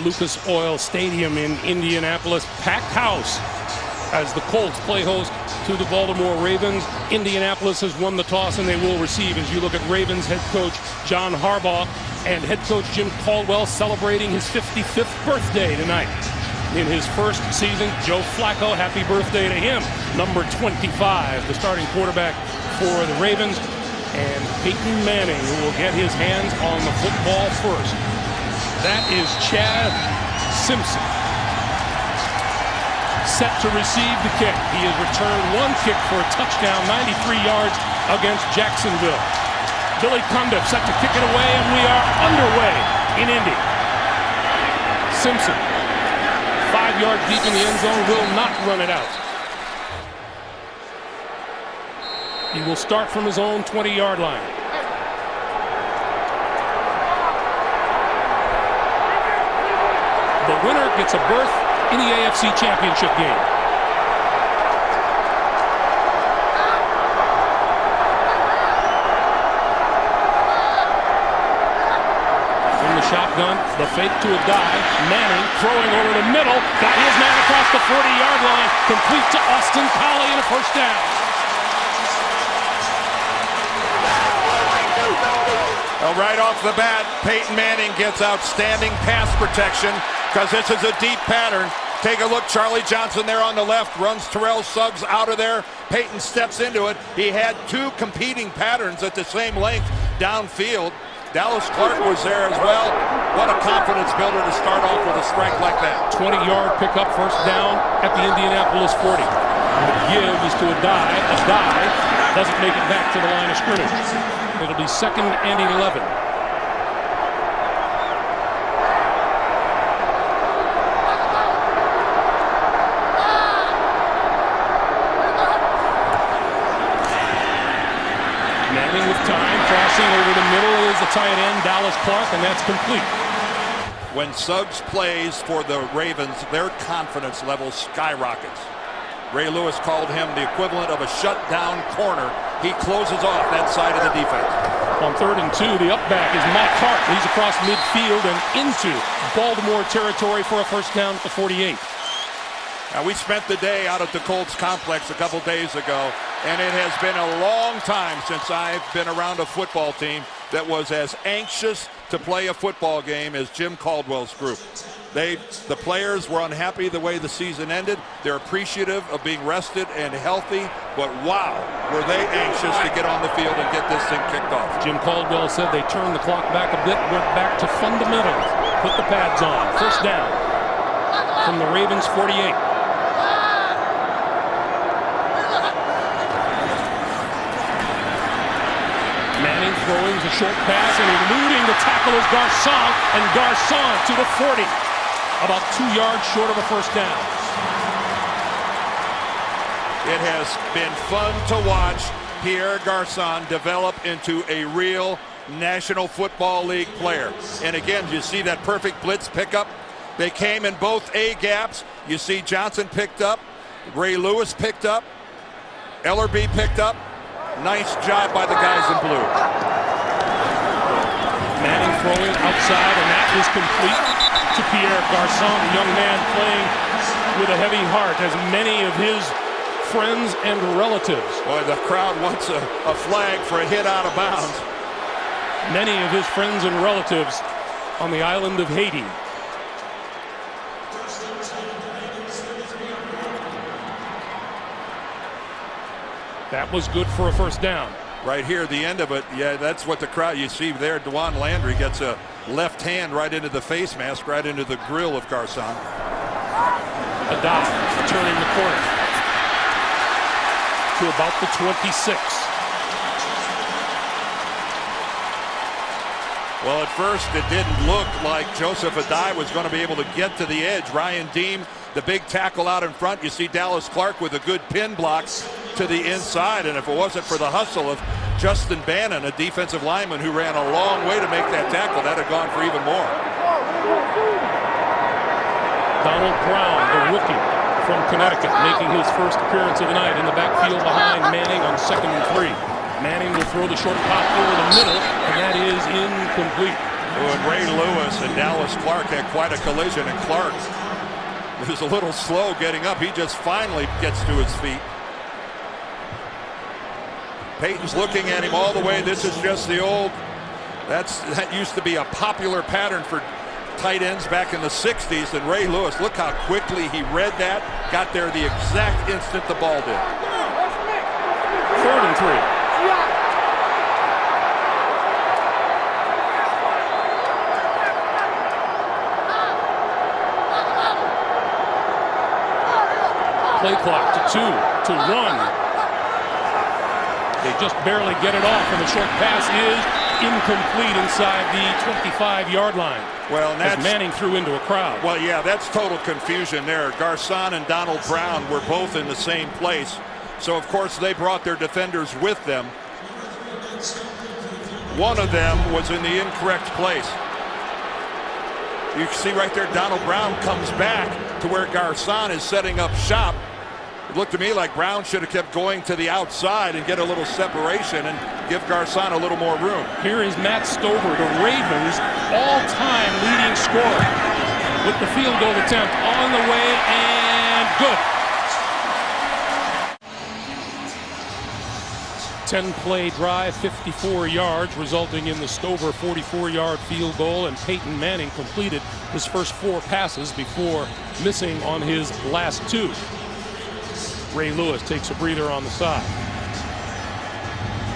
Lucas Oil Stadium in Indianapolis, packed house as the Colts play host to the Baltimore Ravens. Indianapolis has won the toss and they will receive. As you look at Ravens head coach John Harbaugh and head coach Jim Caldwell celebrating his 55th birthday tonight. In his first season, Joe Flacco, happy birthday to him. Number 25, the starting quarterback for the Ravens. And Peyton Manning, who will get his hands on the football first. That is Chad Simpson. Set to receive the kick. He has returned one kick for a touchdown, 93 yards against Jacksonville. Billy Cundiff set to kick it away, and we are underway in Indy. Simpson, 5 yards deep in the end zone, will not run it out. He will start from his own 20-yard line. The winner gets a berth in the AFC Championship game. In the shotgun, the fake to a dive. Manning throwing over the middle. Got his man across the 40-yard line. Complete to Austin Collie and a first down. Well, right off the bat, Peyton Manning gets outstanding pass protection because this is a deep pattern. Take a look, Charlie Johnson there on the left, runs Terrell Suggs out of there. Peyton steps into it. He had two competing patterns at the same length downfield. Dallas Clark was there as well. What a confidence builder to start off with a strike like that. 20-yard pickup, first down at the Indianapolis 40. The give is to a dive. A dive doesn't make it back to the line of scrimmage. It'll be 2nd and 11. Manning with time, crossing over the middle is the tight end, Dallas Clark, and that's complete. When Suggs plays for the Ravens, their confidence level skyrockets. Ray Lewis called him the equivalent of a shutdown corner. He closes off that side of the defense. On 3rd and 2, the up back is Mike Hart. He's across midfield and into Baltimore territory for a first down at the 48. Now, we spent the day out at the Colts complex a couple days ago, and it has been a long time since I've been around a football team that was as anxious to play a football game as Jim Caldwell's group. The players were unhappy the way the season ended. They're appreciative of being rested and healthy, but wow, were they anxious to get on the field and get this thing kicked off. Jim Caldwell said they turned the clock back a bit, went back to fundamentals, put the pads on. First down from the Ravens 48. Manning throwing a short pass and eluding the tackle is Garcon, and Garcon to the 40. About 2 yards short of a first down. It has been fun to watch Pierre Garcon develop into a real National Football League player. And again, you see that perfect blitz pickup. They came in both A gaps. You see Johnson picked up, Ray Lewis picked up, Ellerbe picked up. Nice job by the guys in blue. Manning throwing outside, and that is complete to Pierre Garcon, a young man playing with a heavy heart, as many of his friends and relatives. Boy, the crowd wants a flag for a hit out of bounds. Many of his friends and relatives on the island of Haiti. That was good for a first down. Right here, the end of it, yeah, that's what the crowd, you see there, Dewan Landry gets a left hand right into the face mask, right into the grill of Garcon. A dive, turning the corner to about the 26. Well, at first, it didn't look like Joseph Adai was going to be able to get to the edge. Ryan Deem, the big tackle out in front. You see Dallas Clark with a good pin block to the inside, and if it wasn't for the hustle of Justin Bannon, a defensive lineman who ran a long way to make that tackle, that had gone for even more. Donald Brown, the rookie from Connecticut, making his first appearance of the night in the backfield behind Manning on 2nd and 3. Manning will throw the short pop over the middle, and that is incomplete. When Ray Lewis and Dallas Clark had quite a collision, and Clark was a little slow getting up. He just finally gets to his feet. Peyton's looking at him all the way. This is just the old, that used to be a popular pattern for tight ends back in the 60s. And Ray Lewis, look how quickly he read that, got there the exact instant the ball did. 3rd and 3. Play clock to 2, to 1. They just barely get it off, and the short pass is incomplete inside the 25-yard line. Well, and that's Manning threw into a crowd. Well, yeah, that's total confusion there. Garcon and Donald Brown were both in the same place. So, of course, they brought their defenders with them. One of them was in the incorrect place. You can see right there, Donald Brown comes back to where Garcon is setting up shop. It looked to me like Brown should have kept going to the outside and get a little separation and give Garcon a little more room. Here is Matt Stover, the Ravens' all-time leading scorer, with the field goal attempt on the way, and good. 10-play drive, 54 yards, resulting in the Stover 44-yard field goal, and Peyton Manning completed his first 4 passes before missing on his last 2. Ray Lewis takes a breather on the side.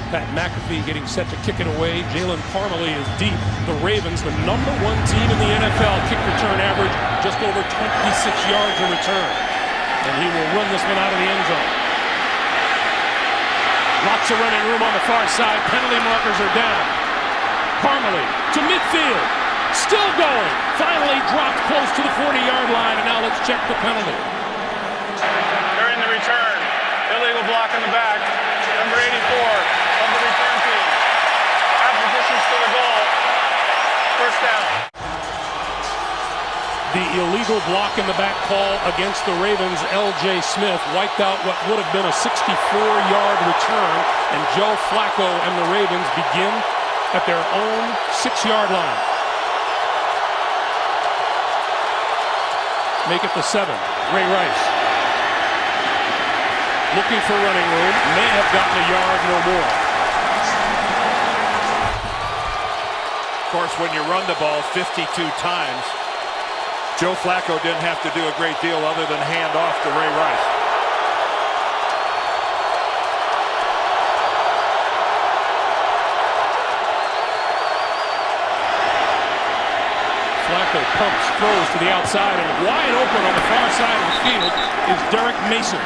Pat McAfee getting set to kick it away. Jalen Parmalee is deep. The Ravens, the #1 team in the NFL, kick return average just over 26 yards a return. And he will run this one out of the end zone. Lots of running room on the far side. Penalty markers are down. Parmalee to midfield. Still going. Finally dropped close to the 40-yard line. And now let's check the penalty. During the return, illegal block in the back. Number 84 of the return team. Acquisitions to the goal. First down. The illegal block in the back call against the Ravens. L.J. Smith wiped out what would have been a 64-yard return, and Joe Flacco and the Ravens begin at their own 6-yard line. Make it the 7. Ray Rice looking for running room, may have gotten a yard, no more. Of course, when you run the ball 52 times, Joe Flacco didn't have to do a great deal other than hand off to Ray Rice. Flacco pumps, throws to the outside, and wide open on the far side of the field is Derek Mason.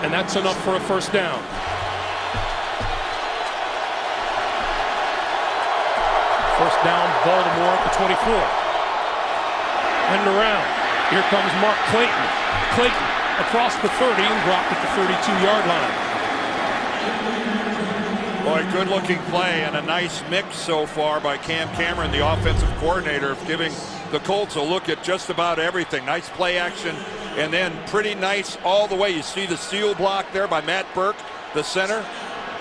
And that's enough for a first down. First down, Baltimore at the 24. And around. Here comes Mark Clayton. Clayton across the 30 and dropped at the 32-yard line. Boy, good-looking play and a nice mix so far by Cam Cameron, the offensive coordinator, giving the Colts a look at just about everything. Nice play action, and then pretty nice all the way. You see the seal block there by Matt Burke, the center,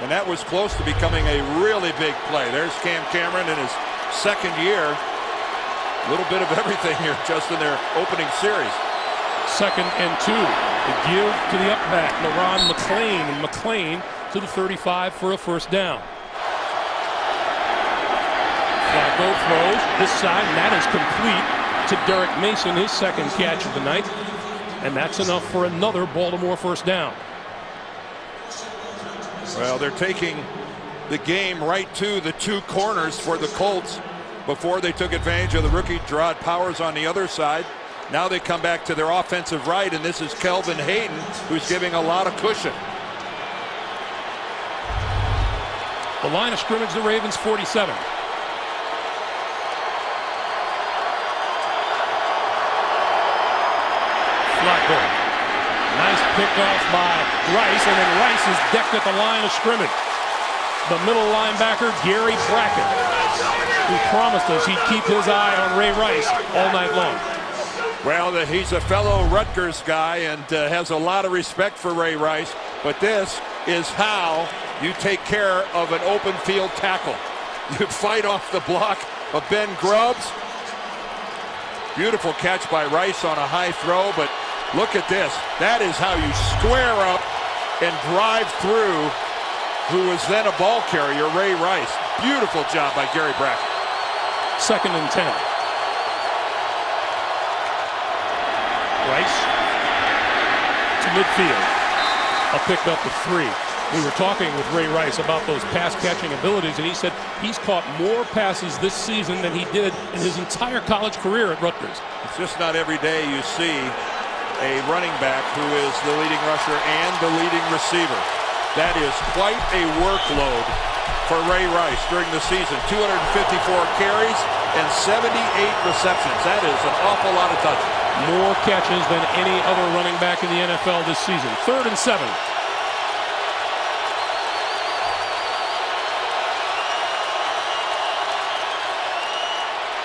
and that was close to becoming a really big play. There's Cam Cameron in his second year. A little bit of everything here just in their opening series. 2nd and 2. The give to the up back, LaRon McClain, and McClain to the 35 for a first down. Flacco throws this side, and that is complete to Derek Mason, his second catch of the night. And that's enough for another Baltimore first down. Well, they're taking the game right to the 2 corners for the Colts. Before they took advantage of the rookie Gerard Powers on the other side. Now they come back to their offensive right, and this is Kelvin Hayden, who's giving a lot of cushion. The line of scrimmage, the Ravens 47. Flacco. Nice pickoff by Rice, and then Rice is decked at the line of scrimmage. The middle linebacker, Gary Brackett, who promised us he'd keep his eye on Ray Rice all night long. Well, he's a fellow Rutgers guy and has a lot of respect for Ray Rice, but this is how you take care of an open field tackle. You fight off the block of Ben Grubbs. Beautiful catch by Rice on a high throw, but look at this. That is how you square up and drive through who was then a ball carrier, Ray Rice. Beautiful job by Gary Brackett. 2nd and 10. Rice to midfield. A pick up to 3. We were talking with Ray Rice about those pass-catching abilities, and he said he's caught more passes this season than he did in his entire college career at Rutgers. It's just not every day you see a running back who is the leading rusher and the leading receiver. That is quite a workload for Ray Rice during the season. 254 carries and 78 receptions. That is an awful lot of touches. More catches than any other running back in the NFL this season. 3rd and 7.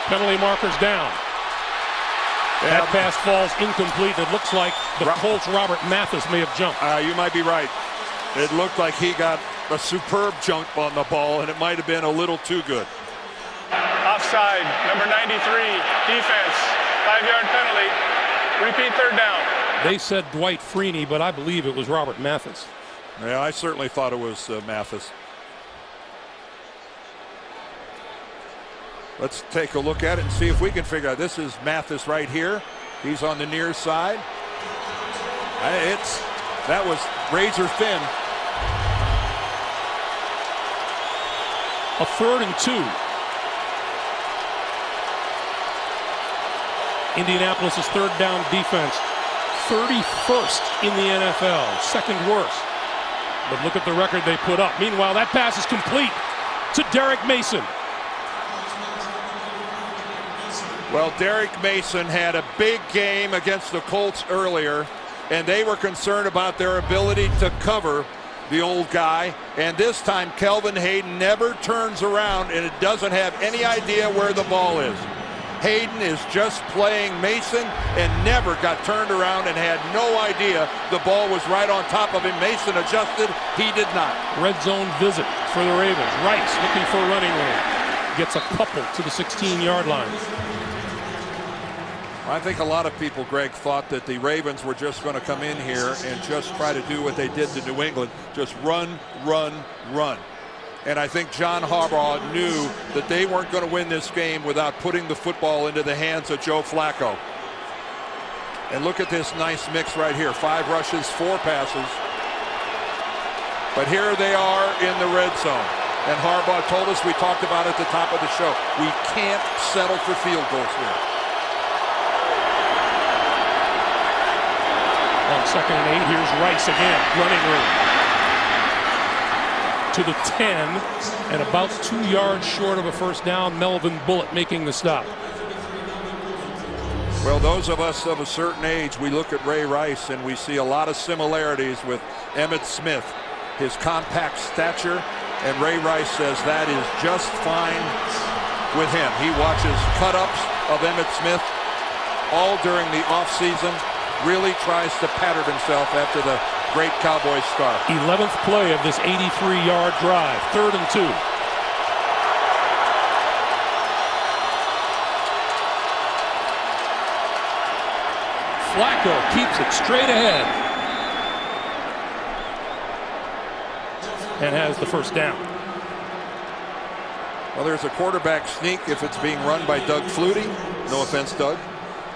Penalty markers down. That pass falls incomplete. It looks like the Colts' Robert Mathis may have jumped. You might be right. It looked like he got a superb jump on the ball, and it might have been a little too good. Offside, number 93, defense, 5-yard penalty. Repeat 3rd down. They said Dwight Freeney, but I believe it was Robert Mathis. Yeah, I certainly thought it was Mathis. Let's take a look at it and see if we can figure out. This is Mathis right here. He's on the near side. That was razor thin. A 3rd and 2. Indianapolis' 3rd down defense, 31st in the NFL, 2nd worst. But look at the record they put up. Meanwhile, that pass is complete to Derek Mason. Well, Derek Mason had a big game against the Colts earlier, and they were concerned about their ability to cover the old guy. And this time, Kelvin Hayden never turns around, and it doesn't have any idea where the ball is. Hayden is just playing Mason and never got turned around and had no idea the ball was right on top of him. Mason adjusted. He did not. Red zone visit for the Ravens. Rice looking for running room. Gets a couple to the 16-yard line. I think a lot of people, Greg, thought that the Ravens were just going to come in here and just try to do what they did to New England. Just run, run, run. And I think John Harbaugh knew that they weren't going to win this game without putting the football into the hands of Joe Flacco. And look at this nice mix right here. 5 rushes, 4 passes. But here they are in the red zone. And Harbaugh told us, we talked about at the top of the show, we can't settle for field goals here. On 2nd and 8, here's Rice again, running room. To the 10, and about 2 yards short of a 1st down. Melvin Bullitt making the stop. Well, those of us of a certain age, we look at Ray Rice and we see a lot of similarities with Emmitt Smith. His compact stature, and Ray Rice says that is just fine with him. He watches cut-ups of Emmitt Smith all during the offseason. Really tries to pattern himself after the great Cowboys start. 11th play of this 83-yard drive. 3rd and 2. Flacco keeps it straight ahead and has the 1st down. Well, there's a quarterback sneak if it's being run by Doug Flutie. No offense, Doug.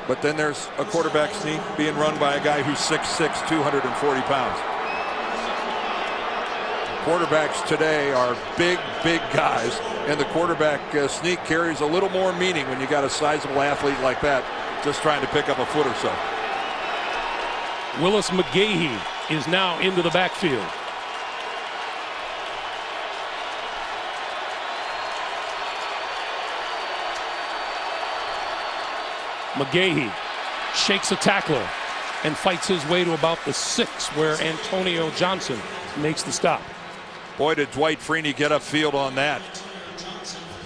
But then there's a quarterback sneak being run by a guy who's 6'6", 240 pounds. Quarterbacks today are big, big guys, and the quarterback sneak carries a little more meaning when you got a sizable athlete like that just trying to pick up a foot or so. Willis McGahee is now into the backfield. McGahee shakes a tackler and fights his way to about the 6, where Antonio Johnson makes the stop. Boy, did Dwight Freeney get upfield on that.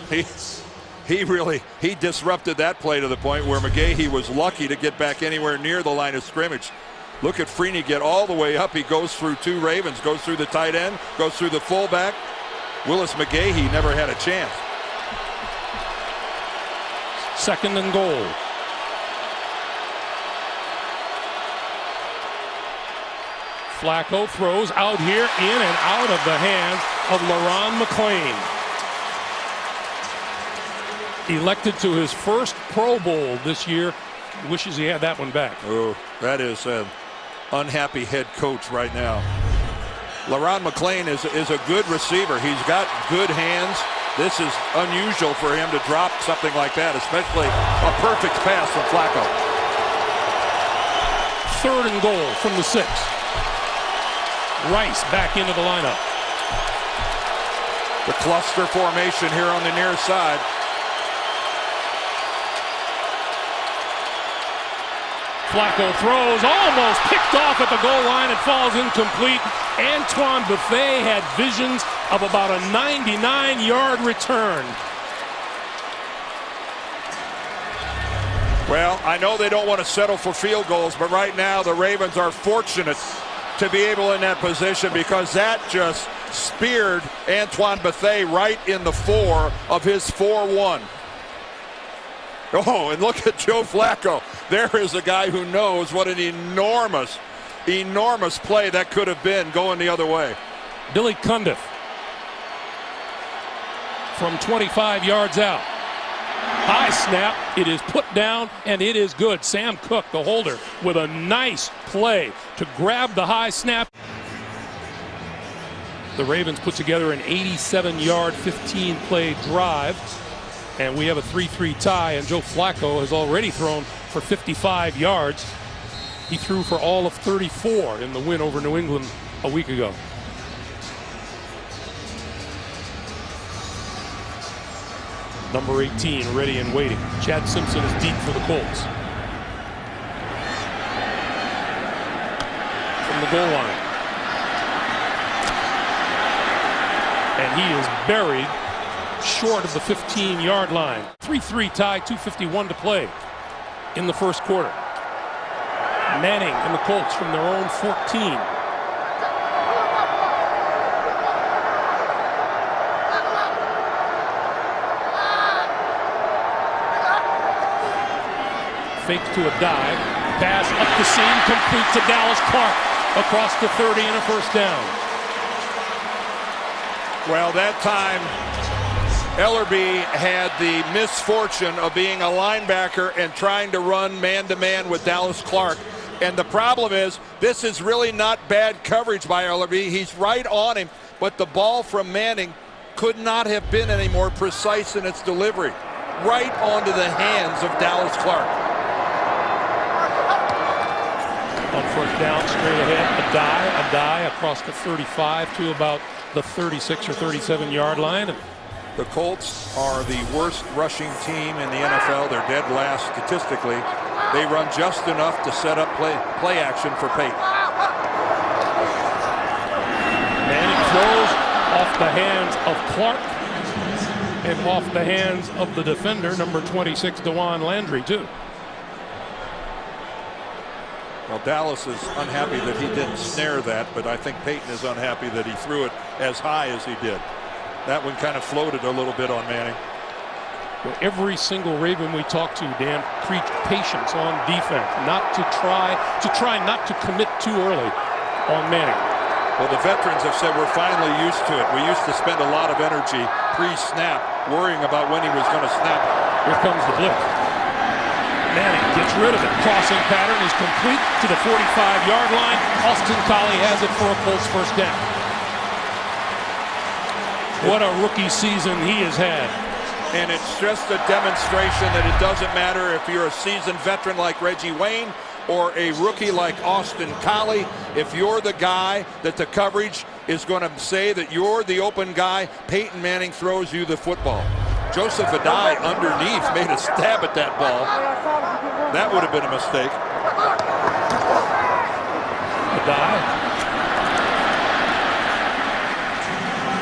He disrupted that play to the point where McGahee was lucky to get back anywhere near the line of scrimmage. Look at Freeney get all the way up. He goes through 2 Ravens, goes through the tight end, goes through the fullback. Willis McGahee never had a chance. 2nd and goal. Flacco throws out here, in and out of the hands of LaRon McClain. Elected to his first Pro Bowl this year. Wishes he had that one back. Oh, that is an unhappy head coach right now. LaRon McClain is a good receiver. He's got good hands. This is unusual for him to drop something like that, especially a perfect pass from Flacco. 3rd and goal from the 6. Rice back into the lineup. The cluster formation here on the near side. Flacco throws, almost picked off at the goal line. It falls incomplete. Antoine Buffet had visions of about a 99-yard return. Well, I know they don't want to settle for field goals, but right now the Ravens are fortunate to be able in that position, because that just speared Antoine Buffet right in the 4 of his 4-1. Oh, and look at Joe Flacco. There is a guy who knows what an enormous play that could have been going the other way. Billy Cundiff from 25 yards out. High snap. It is put down, and it is good. Sam Cook, the holder, with a nice play to grab the high snap. The Ravens put together an 87-yard, 15-play drive. And we have a 3-3 tie, and Joe Flacco has already thrown for 55 yards. He threw for all of 34 in the win over New England a week ago. Number 18 ready and waiting. Chad Simpson is deep for the Colts. From the goal line. And he is buried short of the 15-yard line. 3-3 tie, 2:51 to play in the first quarter. Manning and the Colts from their own 14. Fake to a dive. Pass up the seam, complete to Dallas Clark. Across the 30 and a first down. Well, that time Ellerbe had the misfortune of being a linebacker and trying to run man-to-man with Dallas Clark. And the problem is, this is really not bad coverage by Ellerbe. He's right on him, but the ball from Manning could not have been any more precise in its delivery. Right onto the hands of Dallas Clark. On first down, straight ahead, a dive across the 35 to about the 36 or 37-yard line. The Colts are the worst rushing team in the NFL. They're dead last statistically. They run just enough to set up play action for Peyton. Manning throws off the hands of Clark and off the hands of the defender, number 26, DeJuan Landry, too. Well, Dallas is unhappy that he didn't snare that, but I think Peyton is unhappy that he threw it as high as he did. That one kind of floated a little bit on Manning. Well, every single Raven we talk to, Dan, preach patience on defense, not to try not to commit too early on Manning. Well, the veterans have said we're finally used to it. We used to spend a lot of energy pre-snap worrying about when he was going to snap. Here comes the blitz. Manning gets rid of it. Crossing pattern is complete to the 45-yard line. Austin Collie has it for a Colts first down. What a rookie season he has had. And it's just a demonstration that it doesn't matter if you're a seasoned veteran like Reggie Wayne or a rookie like Austin Collie. If you're the guy that the coverage is going to say that you're the open guy, Peyton Manning throws you the football. Joseph Adai underneath made a stab at that ball. That would have been a mistake. Adai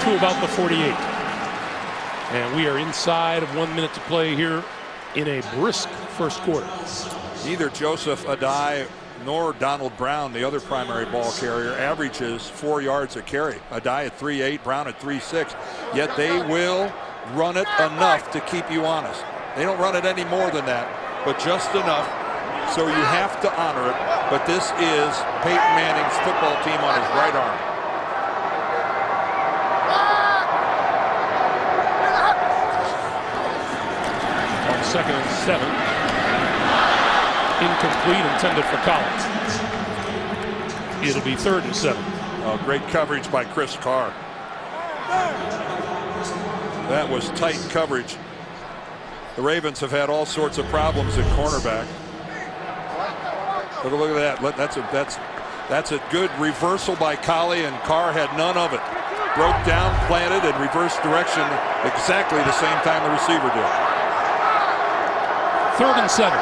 to about the 48. And we are inside of 1 minute to play here in a brisk first quarter. Neither Joseph Adai nor Donald Brown, the other primary ball carrier, averages 4 yards a carry. Adai at 3.8, Brown at 3.6. Yet they will run it enough to keep you honest. They don't run it any more than that, but just enough. So you have to honor it. But this is Peyton Manning's football team on his right arm. On 2nd and 7. Incomplete, intended for Collins. It'll be 3rd and 7. Oh, great coverage by Chris Carr. That was tight coverage. The Ravens have had all sorts of problems at cornerback. Look at that. That's a good reversal by Collie, and Carr had none of it. Broke down, planted, and reversed direction exactly the same time the receiver did. 3rd and 7.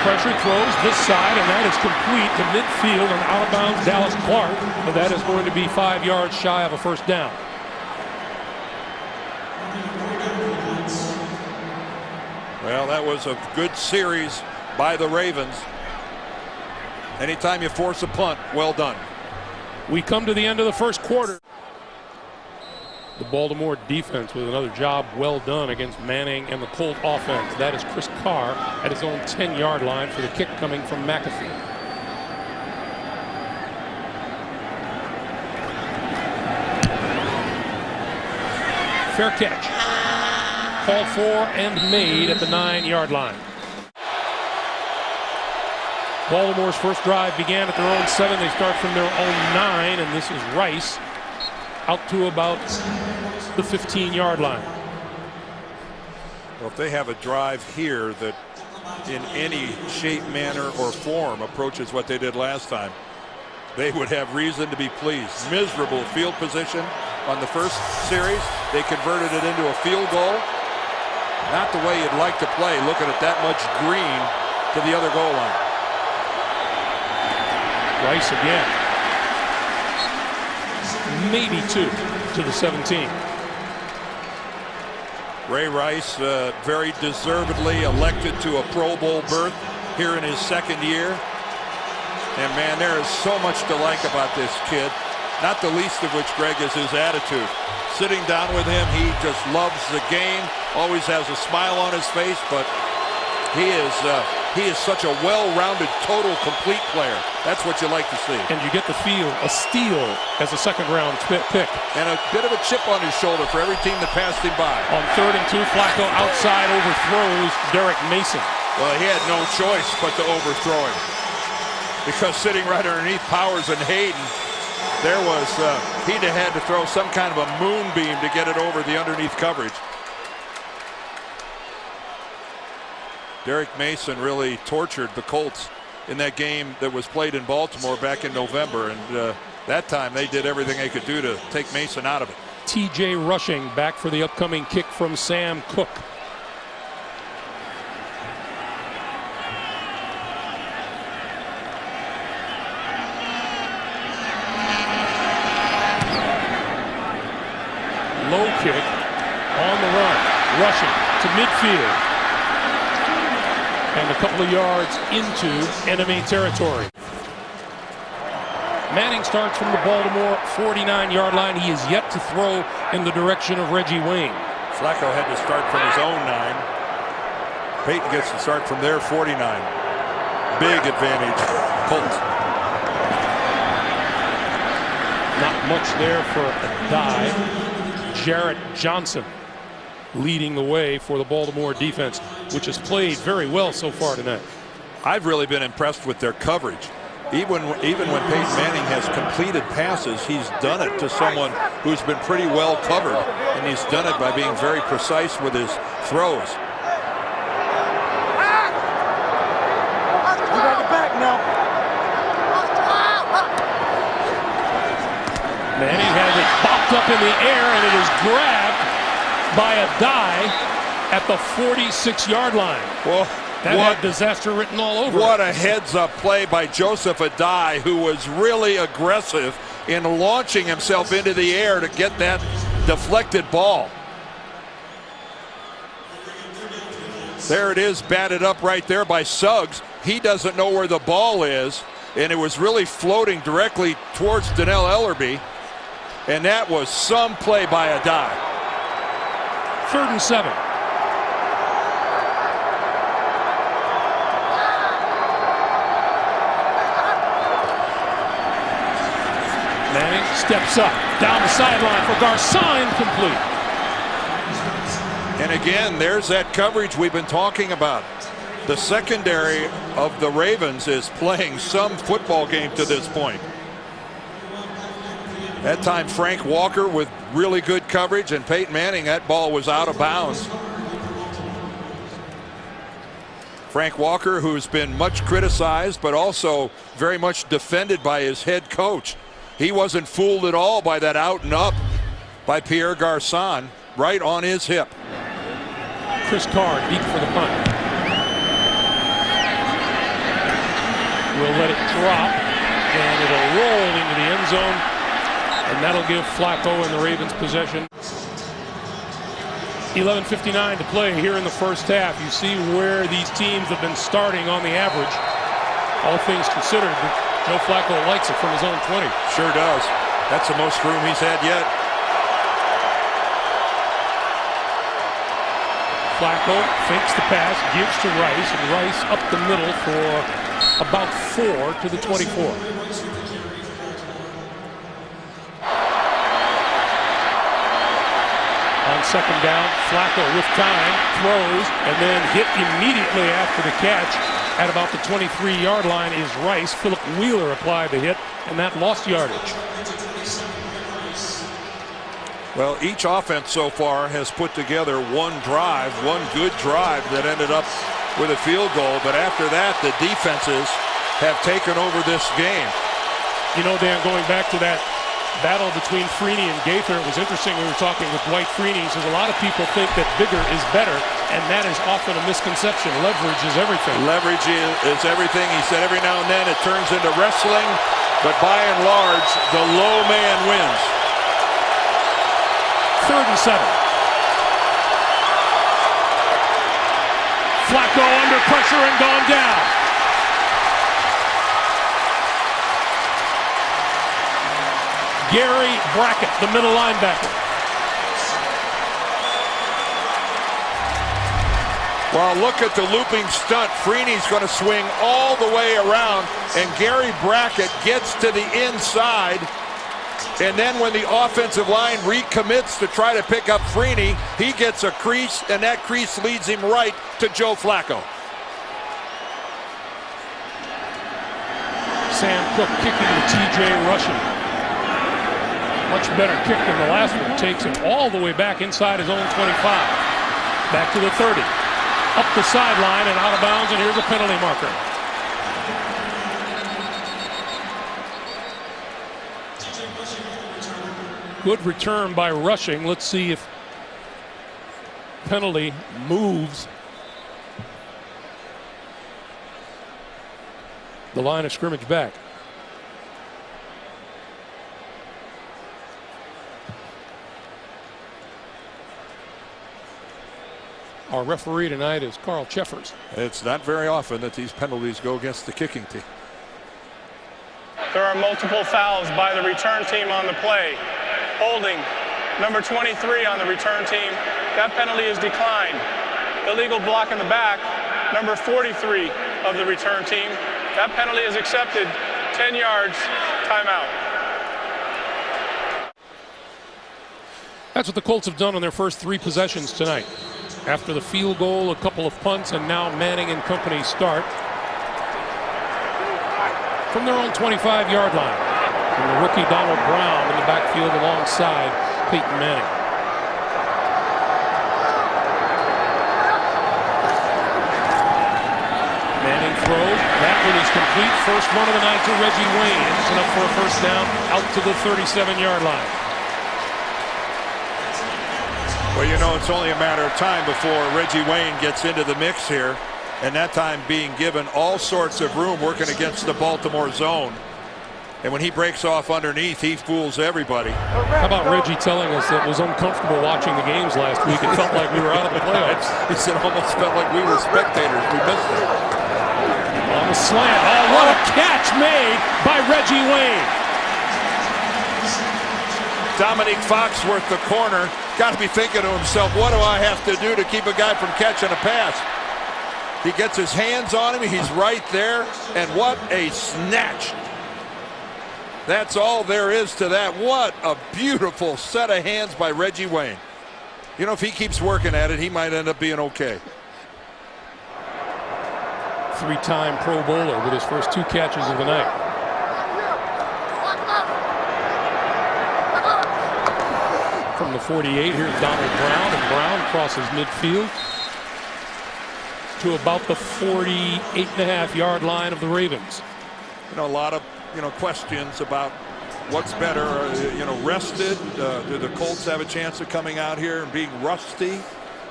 Pressure throws this side, and that is complete to midfield and out of bounds Dallas Clark. But that is going to be 5 yards shy of a first down. Well, that was a good series by the Ravens. Anytime you force a punt, well done. We come to the end of the first quarter. The Baltimore defense with another job well done against Manning and the Colt offense. That is Chris Carr at his own 10-yard line for the kick coming from McAfee. Fair catch. Called for and made at the 9-yard line. Baltimore's first drive began at their own 7. They start from their own 9, and this is Rice out to about the 15-yard line. Well, if they have a drive here that in any shape, manner, or form approaches what they did last time, they would have reason to be pleased. Miserable field position on the first series. They converted it into a field goal. Not the way you'd like to play, looking at that much green to the other goal line. Rice again. Maybe 2 to the 17. Ray Rice very deservedly elected to a Pro Bowl berth here in his second year. And man, there is so much to like about this kid, not the least of which, Greg, is his attitude. Sitting down with him, he just loves the game, always has a smile on his face, but he is such a well-rounded, total, complete player. That's what you like to see. And you get the feel, a steal as a second-round pick. And a bit of a chip on his shoulder for every team that passed him by. On 3rd and 2, Flacco outside overthrows Derek Mason. Well, he had no choice but to overthrow him, because sitting right underneath Powers and Hayden, there was he'd have had to throw some kind of a moonbeam to get it over the underneath coverage. Derek Mason really tortured the Colts in that game that was played in Baltimore back in November, and that time they did everything they could do to take Mason out of it. TJ Rushing back for the upcoming kick from Sam Cook. Low kick on the run. Rushing to midfield. And a couple of yards into enemy territory. Manning starts from the Baltimore 49-yard line. He is yet to throw in the direction of Reggie Wayne. Flacco had to start from his own 9. Peyton gets to start from their 49. Big advantage, Colts. Not much there for a dive. Jarrett Johnson leading the way for the Baltimore defense, which has played very well so far tonight. I've really been impressed with their coverage. Even when Peyton Manning has completed passes, he's done it to someone who's been pretty well covered, and he's done it by being very precise with his throws. We got the back now. Manning has it popped up in the air, and it is grabbed by a dive at the 46-yard line. Well, that had disaster written all over. What a heads-up play by Joseph Adai, who was really aggressive in launching himself into the air to get that deflected ball. There it is, batted up right there by Suggs. He doesn't know where the ball is, and it was really floating directly towards Donnell Ellerbe, and that was some play by a dive. 3rd and 7. Manning steps up, down the sideline for Garcon, complete. And again, there's that coverage we've been talking about. The secondary of the Ravens is playing some football game to this point. That time Frank Walker with really good coverage, and Peyton Manning, that ball was out of bounds. Frank Walker, who's been much criticized but also very much defended by his head coach. He wasn't fooled at all by that out and up by Pierre Garcon, right on his hip. Chris Carr deep for the punt. Will let it drop, and it'll roll into the end zone, and that'll give Flacco and the Ravens possession. 11:59 to play here in the first half. You see where these teams have been starting on the average. All things considered, Joe Flacco likes it from his own 20. Sure does. That's the most room he's had yet. Flacco fakes the pass, gives to Rice, and Rice up the middle for about 4 to the 24. On 2nd down, Flacco with time, throws, and then hit immediately after the catch at about the 23-yard line is Rice. Philip Wheeler applied the hit, and that lost yardage. Well, each offense so far has put together one good drive that ended up with a field goal. But after that, the defenses have taken over this game. You know, Dan, going back to that battle between Freeney and Gaither, it was interesting. We were talking with Dwight Freeney. He says a lot of people think that bigger is better, and that is often a misconception. Leverage is everything. Leverage is everything. He said every now and then it turns into wrestling, but by and large, the low man wins. 3rd and 7. Flacco under pressure and gone down. Gary Brackett, the middle linebacker. Well, look at the looping stunt. Freeney's going to swing all the way around, and Gary Brackett gets to the inside. And then when the offensive line recommits to try to pick up Freeney, he gets a crease, and that crease leads him right to Joe Flacco. Sam Cook kicking to T.J. Rushing. Much better kick than the last one. Takes him all the way back inside his own 25. Back to the 30. Up the sideline and out of bounds, and here's a penalty marker. Good return by Rushing. Let's see if penalty moves the line of scrimmage back. Our referee tonight is Carl Cheffers. It's not very often that these penalties go against the kicking team. There are multiple fouls by the return team on the play. Holding number 23 on the return team. That penalty is declined. Illegal block in the back, number 43 of the return team. That penalty is accepted. 10 yards, timeout. That's what the Colts have done on their first 3 possessions tonight. After the field goal, a couple of punts, and now Manning and company start from their own 25-yard line. And the rookie Donald Brown in the backfield alongside Peyton Manning. Manning throws. That one is complete. First one of the night to Reggie Wayne. It's enough for a first down out to the 37-yard line. Well, you know, it's only a matter of time before Reggie Wayne gets into the mix here, and that time being given all sorts of room working against the Baltimore zone. And when he breaks off underneath, he fools everybody. How about Reggie telling us that it was uncomfortable watching the games last week? It felt like we were out of the playoffs. He said almost felt like we were spectators. We missed it. On the slant. Oh, what a catch made by Reggie Wayne. Dominique Foxworth, the corner, got to be thinking to himself, what do I have to do to keep a guy from catching a pass? He gets his hands on him. He's right there. And what a snatch. That's all there is to that. What a beautiful set of hands by Reggie Wayne. You know, if he keeps working at it, he might end up being okay. Three-time Pro Bowler with his first 2 catches of the night. From the 48, here's Donald Brown, and Brown crosses midfield to about the 48.5-yard line of the Ravens. You know, a lot of questions about what's better, rested. Do the Colts have a chance of coming out here and being rusty?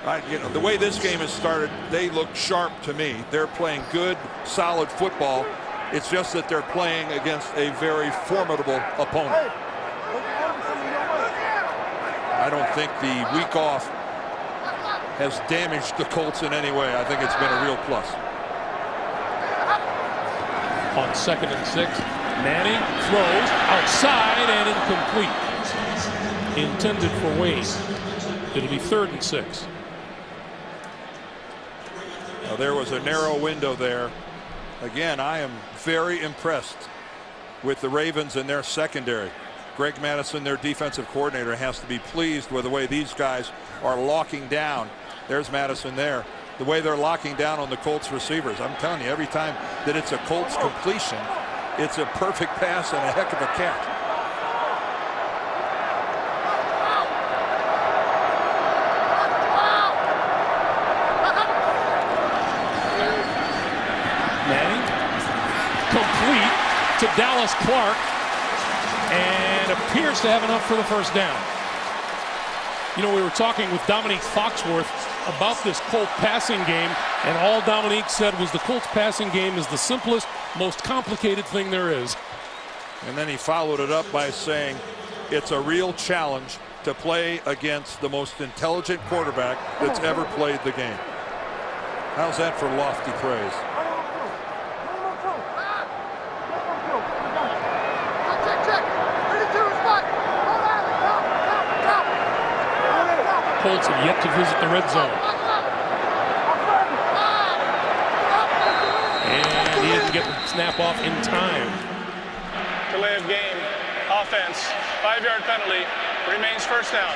The way this game has started, they look sharp to me. They're playing good, solid football. It's just that they're playing against a very formidable opponent. I don't think the week off has damaged the Colts in any way. I think it's been a real plus. On 2nd and 6, Manning throws outside and incomplete. Intended for Wayne. It'll be 3rd and 6. Now, there was a narrow window there. Again, I am very impressed with the Ravens and their secondary. Greg Madison, their defensive coordinator, has to be pleased with the way these guys are locking down. There's Madison there. The way they're locking down on the Colts receivers. I'm telling you, every time that it's a Colts completion, it's a perfect pass and a heck of a catch. Manning complete to Dallas Clark and appears to have enough for the first down. You know, we were talking with Dominique Foxworth about this Colt passing game, and all Dominique said was the Colts passing game is the simplest, most complicated thing there is. And then he followed it up by saying it's a real challenge to play against the most intelligent quarterback that's ever played the game. How's that for lofty praise? Colts have yet to visit the red zone. And he didn't get the snap off in time. Delay of game, offense, 5-yard penalty, remains first down.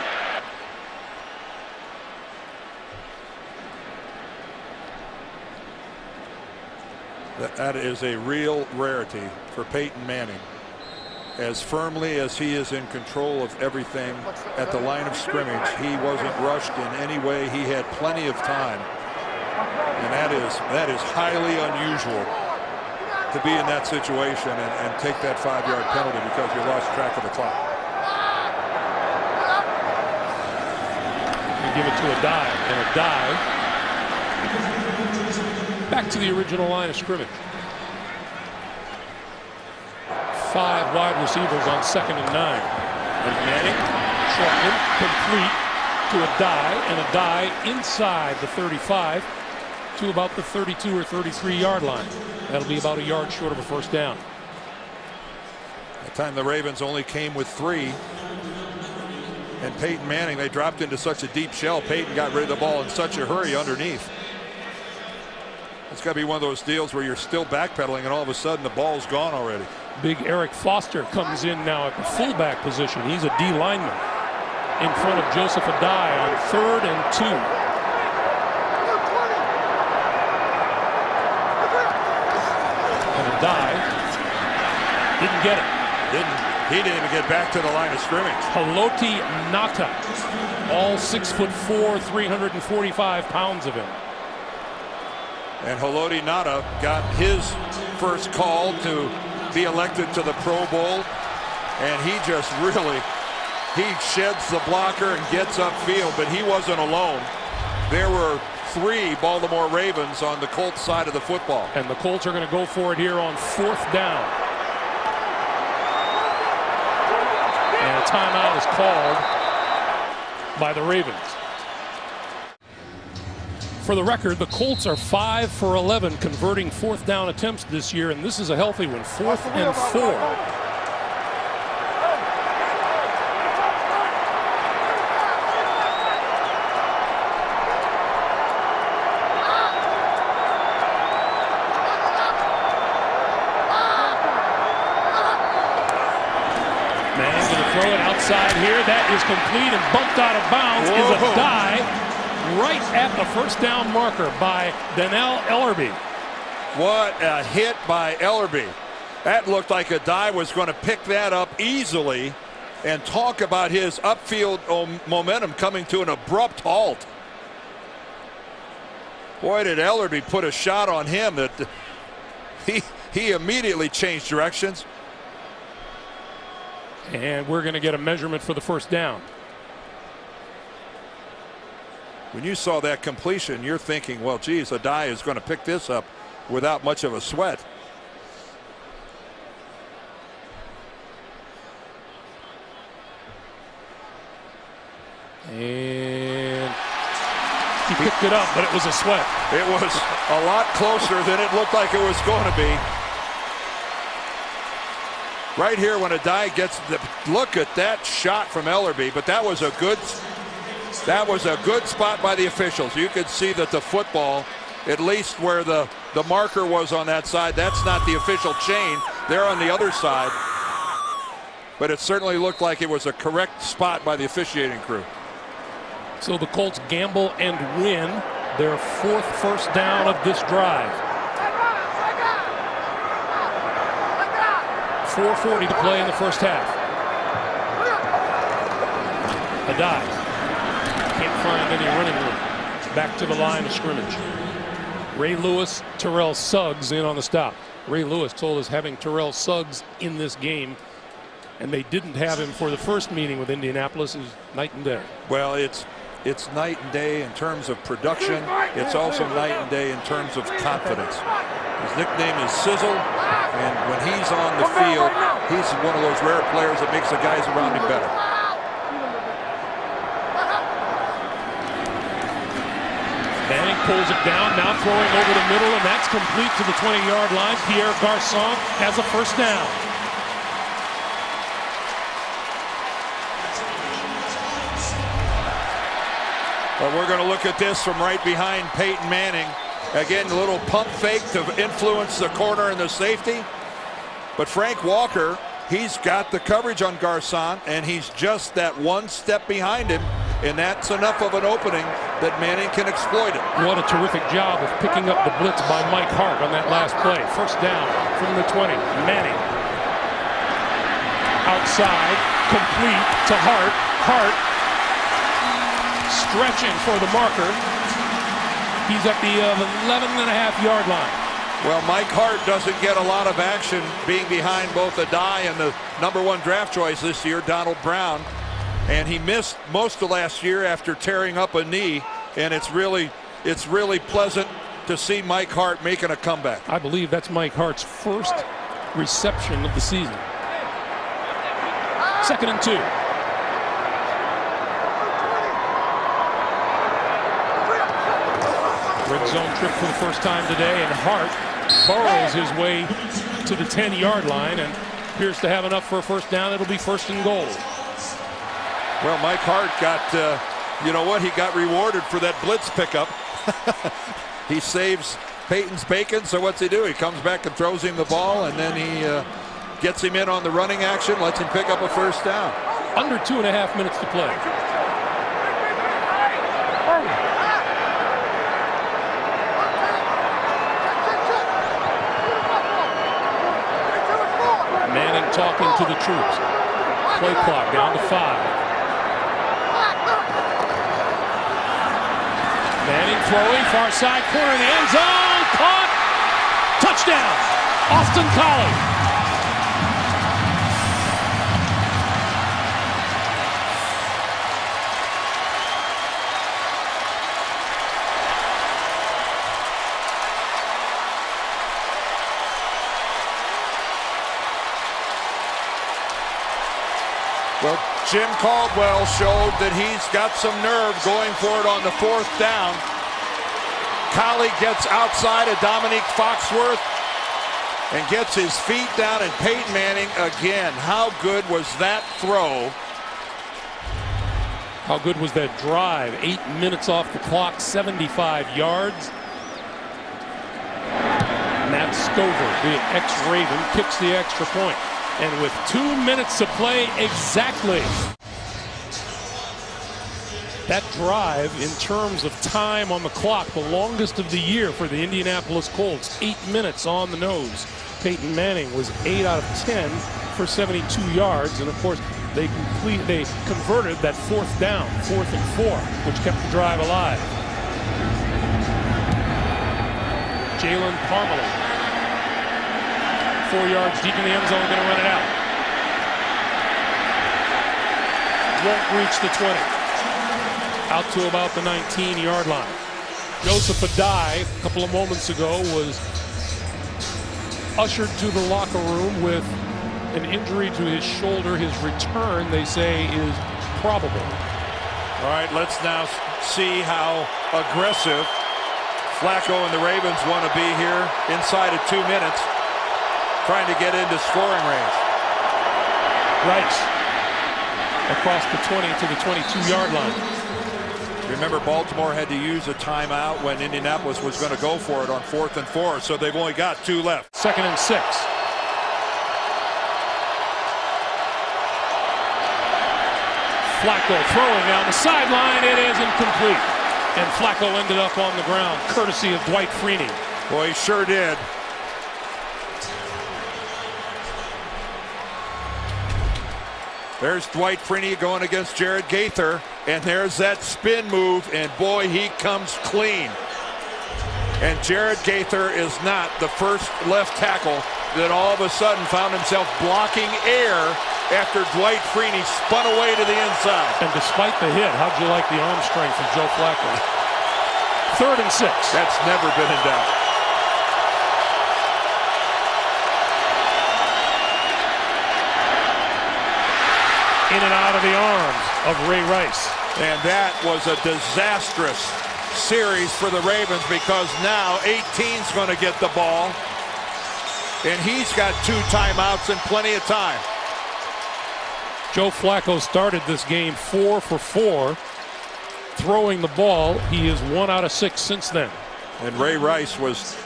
That is a real rarity for Peyton Manning. As firmly as he is in control of everything at the line of scrimmage, he wasn't rushed in any way. He had plenty of time, and that is highly unusual to be in that situation and take that 5-yard penalty because you lost track of the clock. You give it to a dive, and a dive back to the original line of scrimmage. 5 wide receivers on 2nd and 9. And Manning, short, complete to a dive inside the 35 to about the 32 or 33-yard line. That'll be about a yard short of a first down. That time the Ravens only came with 3. And Peyton Manning, they dropped into such a deep shell. Peyton got rid of the ball in such a hurry underneath. It's got to be one of those deals where you're still backpedaling and all of a sudden the ball's gone already. Big Eric Foster comes in now at the fullback position. He's a D lineman in front of Joseph Adai on 3rd and 2. And Adai didn't get it. He didn't even get back to the line of scrimmage. Haloti Ngata, all 6'4", 345 pounds of him. And Haloti Ngata got his first call to be elected to the Pro Bowl, and he just really, he sheds the blocker and gets upfield, but he wasn't alone. There were 3 Baltimore Ravens on the Colts side of the football. And the Colts are going to go for it here on 4th down. timeout is called by the Ravens. For the record, the Colts are 5 for 11 converting fourth down attempts this year, and this is a healthy one, 4th and 4. Manning going to throw it outside here. That is complete and bumped out of bounds. Is a dive right at the first down marker by Dannell Ellerbe. What a hit by Ellerbe. That looked like a dive was going to pick that up easily, and talk about his upfield momentum coming to an abrupt halt. Boy, did Ellerbe put a shot on him that he immediately changed directions. And we're going to get a measurement for the first down. When you saw that completion, you're thinking, well, geez, Adai is going to pick this up without much of a sweat. And he picked it up, but it was a sweat. It was a lot closer than it looked like it was going to be. Right here when Adai gets the look at that shot from Ellerbe, but that was a good spot by the officials. You could see that the football, at least where the marker was on that side, that's not the official chain. They're on the other side. But it certainly looked like it was a correct spot by the officiating crew. So the Colts gamble and win their 4th first down of this drive. 4:40 to play in the first half. Adai can't find any running room. Back to the line of scrimmage. Ray Lewis, Terrell Suggs in on the stop. Ray Lewis told us having Terrell Suggs in this game, and they didn't have him for the first meeting with Indianapolis, is night and day. Well, it's night and day in terms of production. It's also night and day in terms of confidence. His nickname is Sizzle, and when he's on the field, he's one of those rare players that makes the guys around him better. Manning pulls it down, now throwing over the middle, and that's complete to the 20-yard line. Pierre Garçon has a first down. Well, we're going to look at this from right behind Peyton Manning. Again, a little pump fake to influence the corner and the safety. But Frank Walker, he's got the coverage on Garçon, and he's just that one step behind him, and that's enough of an opening that Manning can exploit it. What a terrific job of picking up the blitz by Mike Hart on that last play. First down from the 20. Manning outside, complete to Hart. Hart stretching for the marker. He's at the 11.5-yard line. Well, Mike Hart doesn't get a lot of action being behind both Adai and the #1 draft choice this year, Donald Brown. And he missed most of last year after tearing up a knee. And it's really pleasant to see Mike Hart making a comeback. I believe that's Mike Hart's first reception of the season. 2nd and 2. Red zone trip for the first time today, and Hart burrows his way to the 10-yard line and appears to have enough for a first down. It'll be 1st and goal. Well, Mike Hart got, you know what? He got rewarded for that blitz pickup. He saves Peyton's bacon, so what's he do? He comes back and throws him the ball, and then he gets him in on the running action, lets him pick up a first down. Under 2.5 minutes to play. Manning talking to the troops. Play clock down to 5. Manning throwing, far side corner in the end zone. Caught. Touchdown. Austin Collie. Well, Jim Caldwell showed that he's got some nerve going for it on the 4th down. Collie gets outside of Dominique Foxworth and gets his feet down, and Peyton Manning again. How good was that throw? How good was that drive? 8 minutes off the clock, 75 yards. Matt Stover, the ex-Raven, kicks the extra point. And with 2 minutes to play exactly. That drive, in terms of time on the clock, the longest of the year for the Indianapolis Colts. 8 minutes on the nose. Peyton Manning was 8 out of 10 for 72 yards. And of course, they converted that 4th down, 4th and 4, which kept the drive alive. Jalen Parmalee, 4 yards deep in the end zone, going to run it out. Won't reach the 20. Out to about the 19-yard line. Joseph Adai, a couple of moments ago, was ushered to the locker room with an injury to his shoulder. His return, they say, is probable. All right, let's now see how aggressive Flacco and the Ravens want to be here inside of 2 minutes, trying to get into scoring range. Rice across the 20 to the 22-yard line. Remember, Baltimore had to use a timeout when Indianapolis was going to go for it on 4th and 4, so they've only got 2 left. 2nd and 6. Flacco throwing down the sideline. It is incomplete. And Flacco ended up on the ground, courtesy of Dwight Freeney. Boy, he sure did. There's Dwight Freeney going against Jared Gaither, and there's that spin move, and boy, he comes clean. And Jared Gaither is not the first left tackle that all of a sudden found himself blocking air after Dwight Freeney spun away to the inside. And despite the hit, how'd you like the arm strength of Joe Flacco? 3rd and 6. That's never been in doubt. In and out of the arms of Ray Rice. And that was a disastrous series for the Ravens, because now 18's going to get the ball. And he's got 2 timeouts and plenty of time. Joe Flacco started this game 4 for 4. Throwing the ball, he is 1 out of 6 since then. And Ray Rice was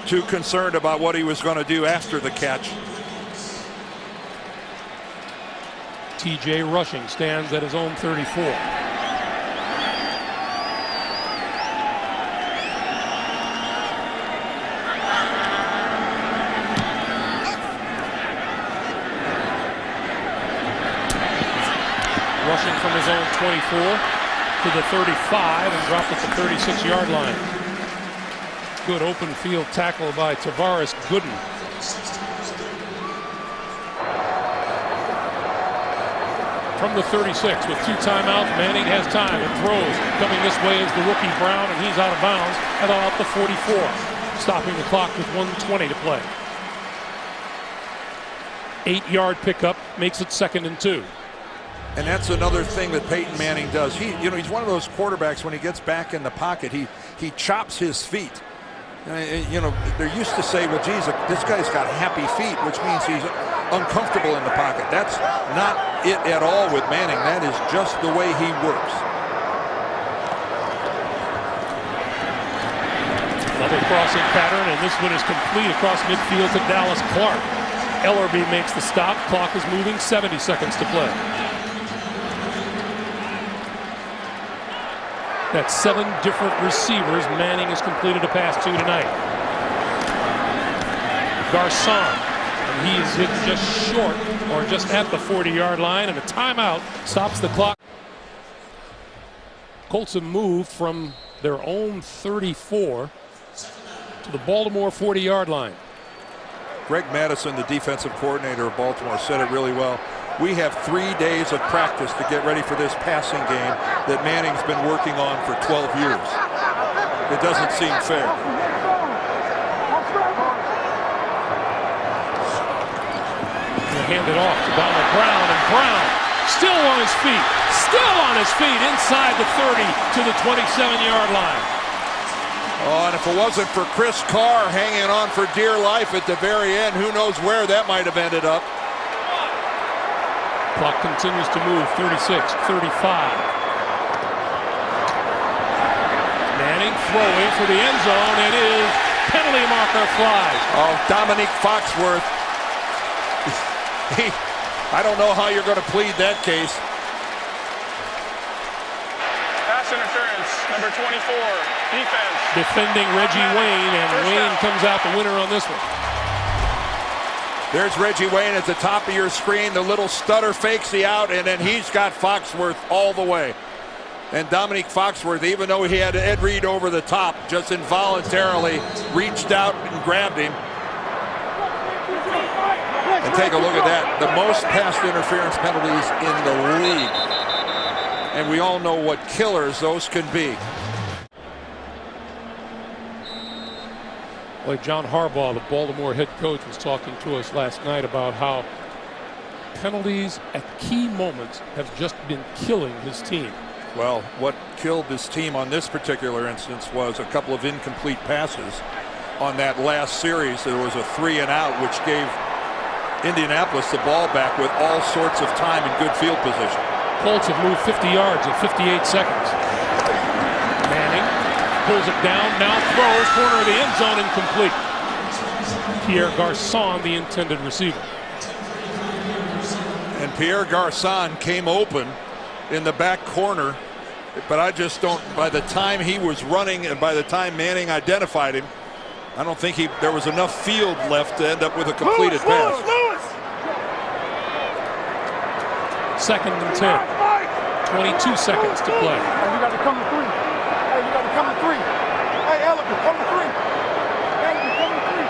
too concerned about what he was going to do after the catch. TJ Rushing stands at his own 34. Rushing from his own 24 to the 35 and dropped at the 36-yard line. Good open field tackle by Tavares Gooden. From the 36 with 2 timeouts, Manning has time and throws. Coming this way is the rookie Brown, and he's out of bounds at about the 44. Stopping the clock with 1:20 to play. 8-yard pickup makes it 2nd and 2. And that's another thing that Peyton Manning does. He's one of those quarterbacks, when he gets back in the pocket, he chops his feet. They're used to say, well, geez, this guy's got happy feet, which means he's uncomfortable in the pocket. That's not it at all with Manning. That is just the way he works. Another crossing pattern, and this one is complete across midfield to Dallas Clark. Ellerby makes the stop. Clock is moving, 70 seconds to play. That's 7 different receivers Manning has completed a pass to tonight. Garcon, and he is hit just short, or just at the 40-yard line, and a timeout stops the clock. Colts have moved from their own 34 to the Baltimore 40-yard line. Greg Madison, the defensive coordinator of Baltimore, said it really well. We have 3 days of practice to get ready for this passing game that Manning's been working on for 12 years. It doesn't seem fair. He'll hand it off to Donald Brown, and Brown Still on his feet. Still on his feet inside the 30 to the 27-yard line. Oh, and if it wasn't for Chris Carr hanging on for dear life at the very end, who knows where that might have ended up. Clock continues to move. 36, 35. Manning throwing for the end zone. It is penalty marker flies. Oh, Dominique Foxworth. I don't know how you're going to plead that case. Pass interference, number 24, defense. Defending Reggie Wayne, and Wayne comes out the winner on this one. There's Reggie Wayne at the top of your screen. The little stutter fakes the out, and then he's got Foxworth all the way. And Dominique Foxworth, even though he had Ed Reed over the top, just involuntarily reached out and grabbed him. And take a look at that. The most pass interference penalties in the league. And we all know what killers those can be. Like John Harbaugh, the Baltimore head coach, was talking to us last night about how penalties at key moments have just been killing his team. Well, what killed this team on this particular instance was a couple of incomplete passes on that last series. There was a 3-and-out, which gave Indianapolis the ball back with all sorts of time and good field position. Colts have moved 50 yards in 58 seconds. Manning pulls it down, now throws, corner of the end zone, incomplete. Pierre Garçon, the intended receiver. And Pierre Garçon came open in the back corner, but I just don't, by the time he was running and by the time Manning identified him, I don't think there was enough field left to end up with a completed pass. Second and 10. 22 seconds to play. Hey, you got to come to three. Hey, you got to come to three. Hey, Elegant, come to three. Elegant, come to three.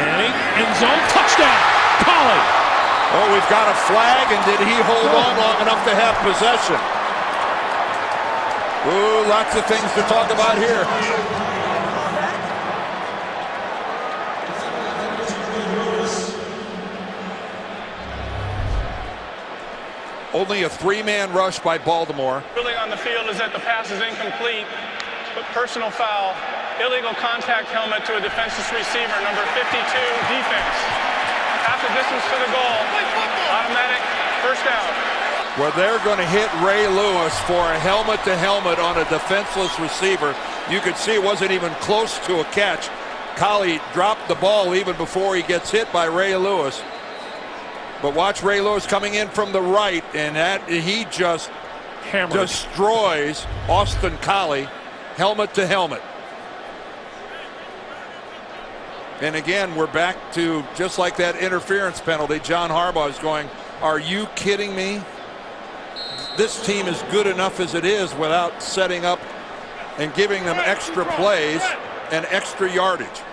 Manning, end zone, touchdown. Collie. Oh, we've got a flag, and did he hold on long enough to have possession? Ooh, lots of things to talk about here. Only a 3-man rush by Baltimore. Ruling on the field is that the pass is incomplete, but personal foul, illegal contact helmet to a defenseless receiver, number 52, defense. Half the distance to the goal, automatic first down. Well, they're going to hit Ray Lewis for a helmet-to-helmet on a defenseless receiver. You could see it wasn't even close to a catch. Collie dropped the ball even before he gets hit by Ray Lewis. But watch Ray Lewis coming in from the right, and he just destroys Austin Collie, helmet to helmet. And again, we're back to just like that interference penalty. John Harbaugh is going, are you kidding me? This team is good enough as it is without setting up and giving them extra plays and extra yardage.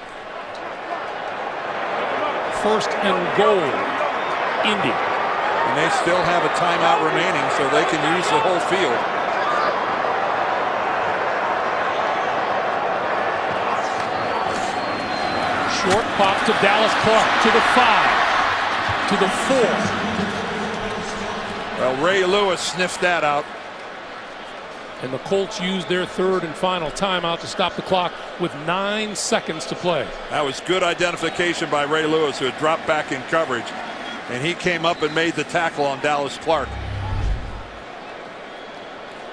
First and goal. Indy. And they still have a timeout remaining, so they can use the whole field. Short pop to Dallas Clark, to the 5, to the 4. Well, Ray Lewis sniffed that out. And the Colts used their third and final timeout to stop the clock with 9 seconds to play. That was good identification by Ray Lewis, who had dropped back in coverage. And he came up and made the tackle on Dallas Clark.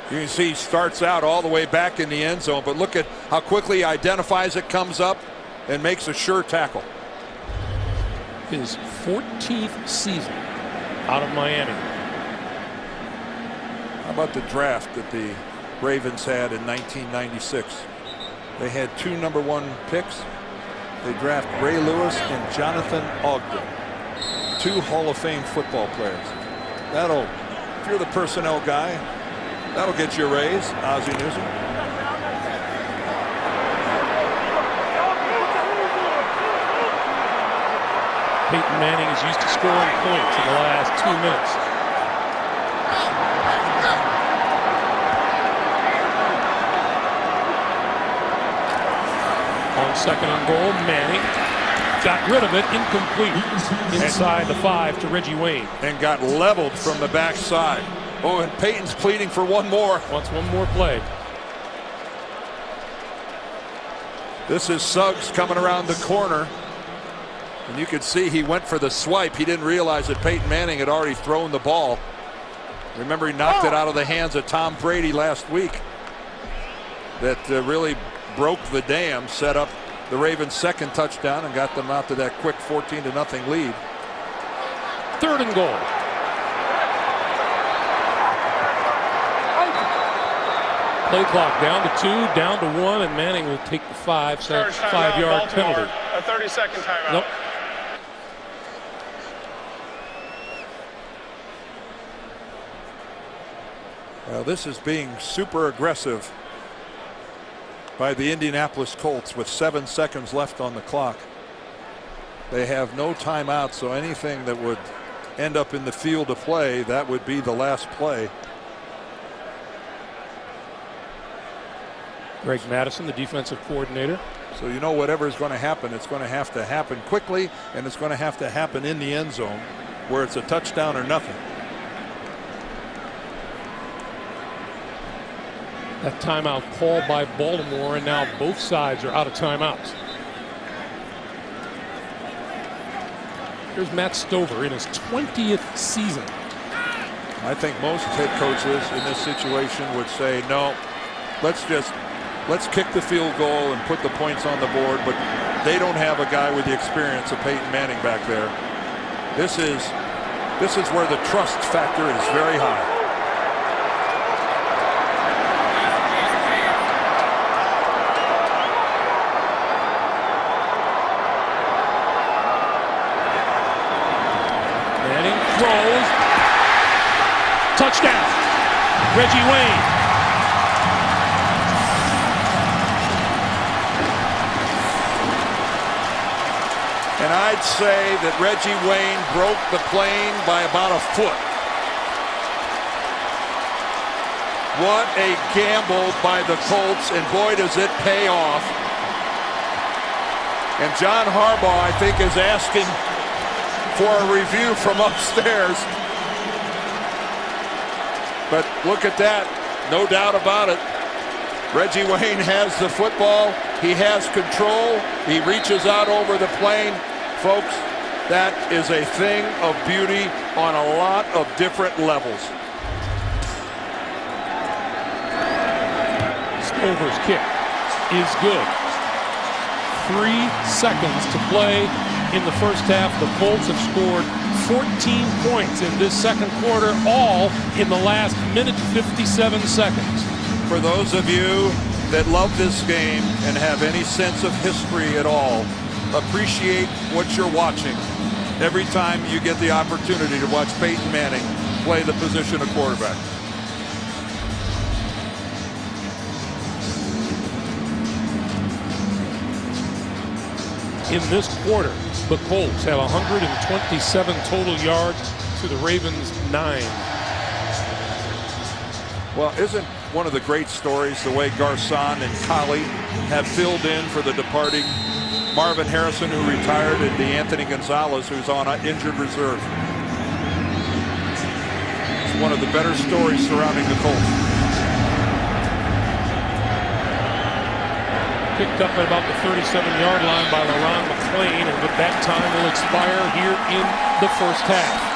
You can see he starts out all the way back in the end zone, but look at how quickly he identifies it, comes up, and makes a sure tackle. His 14th season out of Miami. How about the draft that the Ravens had in 1996? They had 2 #1 picks. They draft Ray Lewis and Jonathan Ogden. 2 Hall of Fame football players. That'll, if you're the personnel guy, that'll get you a raise, Ozzie Newsome. Peyton Manning is used to scoring points in the last 2 minutes. On second and goal, Manning got rid of it, incomplete. Inside the 5 to Reggie Wayne. And got leveled from the backside. Oh, and Peyton's pleading for one more. Wants one more play. This is Suggs coming around the corner. And you could see he went for the swipe. He didn't realize that Peyton Manning had already thrown the ball. Remember, he knocked it out of the hands of Tom Brady last week. That really broke the dam, set up the Ravens' second touchdown, and got them out to that quick 14-0 lead. 3rd and goal. Play clock down to 2, down to 1, and Manning will take the 5-yard penalty. A 30-second timeout. Nope. Well, this is being super aggressive by the Indianapolis Colts with 7 seconds left on the clock. They have no timeout, so anything that would end up in the field of play, that would be the last play. Greg Madison, the defensive coordinator. So you know whatever is going to happen, it's going to happen quickly, and it's going to happen in the end zone where it's a touchdown or nothing. That timeout called by Baltimore, and now both sides are out of timeouts. Here's Matt Stover in his 20th season. I think most head coaches in this situation would say, no, let's kick the field goal and put the points on the board, but they don't have a guy with the experience of Peyton Manning back there. This is where the trust factor is very high. Throws. Touchdown. Reggie Wayne. And I'd say that Reggie Wayne broke the plane by about a foot. What a gamble by the Colts, and boy does it pay off. And John Harbaugh, I think, is asking for a review from upstairs. But look at that, no doubt about it. Reggie Wayne has the football, he has control, he reaches out over the plane. Folks, that is a thing of beauty on a lot of different levels. Stover's kick is good. 3 seconds to play in the first half. The Colts have scored 14 points in this second quarter, all in the last minute 57 seconds. For those of you that love this game and have any sense of history at all, appreciate what you're watching every time you get the opportunity to watch Peyton Manning play the position of quarterback. In this quarter, the Colts have 127 total yards to the Ravens' 9. Well, isn't one of the great stories the way Garcon and Collie have filled in for the departing Marvin Harrison, who retired, and DeAnthony Gonzalez, who's on injured reserve. It's one of the better stories surrounding the Colts. Picked up at about the 37-yard line by LaRon McClain, and with that time will expire here in the first half.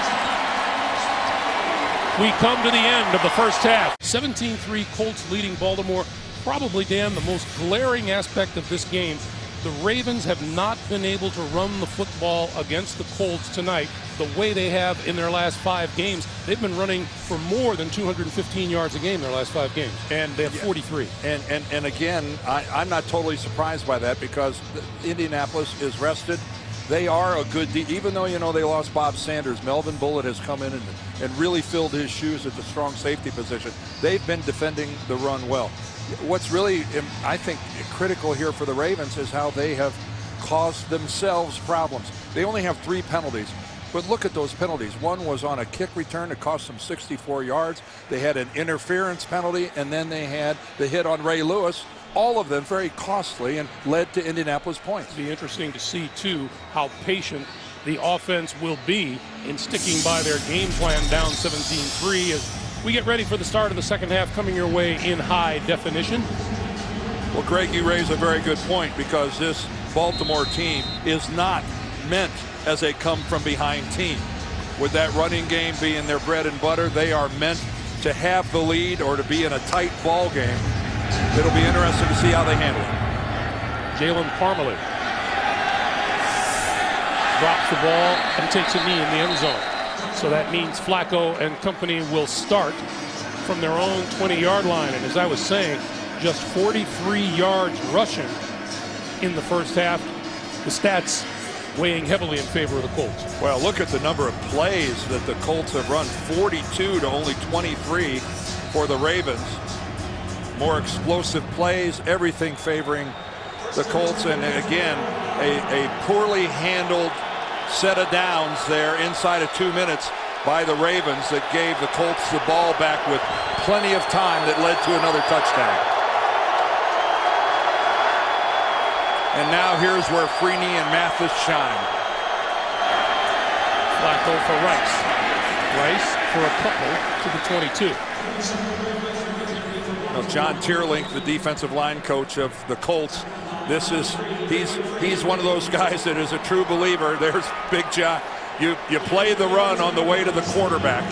We come to the end of the first half. 17-3 Colts leading Baltimore. Probably, Dan, the most glaring aspect of this game. The Ravens have not been able to run the football against the Colts tonight the way they have in their last 5 games. They've been running for more than 215 yards a game their last 5 games. And they have 43. And again, I'm not totally surprised by that, because Indianapolis is rested. They are a good even though, you know, they lost Bob Sanders, Melvin Bullitt has come in and really filled his shoes at the strong safety position. They've been defending the run well. What's really, I think, critical here for the Ravens is how they have caused themselves problems. They only have 3 penalties, but look at those penalties. One was on a kick return that cost them 64 yards. They had an interference penalty, and then they had the hit on Ray Lewis all of them very costly and led to Indianapolis points. It'll be interesting to see, too, how patient the offense will be in sticking by their game plan down 17-3 as we get ready for the start of the second half coming your way in high definition. Well, Greg, you raise a very good point because this Baltimore team is not meant as a come-from-behind team. With that running game being their bread and butter, they are meant to have the lead or to be in a tight ball game. It'll be interesting to see how they handle it. Jalen Parmalee drops the ball and takes a knee in the end zone. So that means Flacco and company will start from their own 20-yard line. And as I was saying, just 43 yards rushing in the first half. The stats weighing heavily in favor of the Colts. Well, look at the number of plays that the Colts have run. 42 to only 23 for the Ravens. More explosive plays, everything favoring the Colts. And again, a poorly handled set of downs there inside of 2 minutes by the Ravens that gave the Colts the ball back with plenty of time that led to another touchdown. And now here's where Freeney and Mathis shine. Flacco for Rice. Rice for a couple to the 22. Now, John Tierlink, the defensive line coach of the Colts, he's one of those guys that is a true believer. There's Big John. You play the run on the way to the quarterback,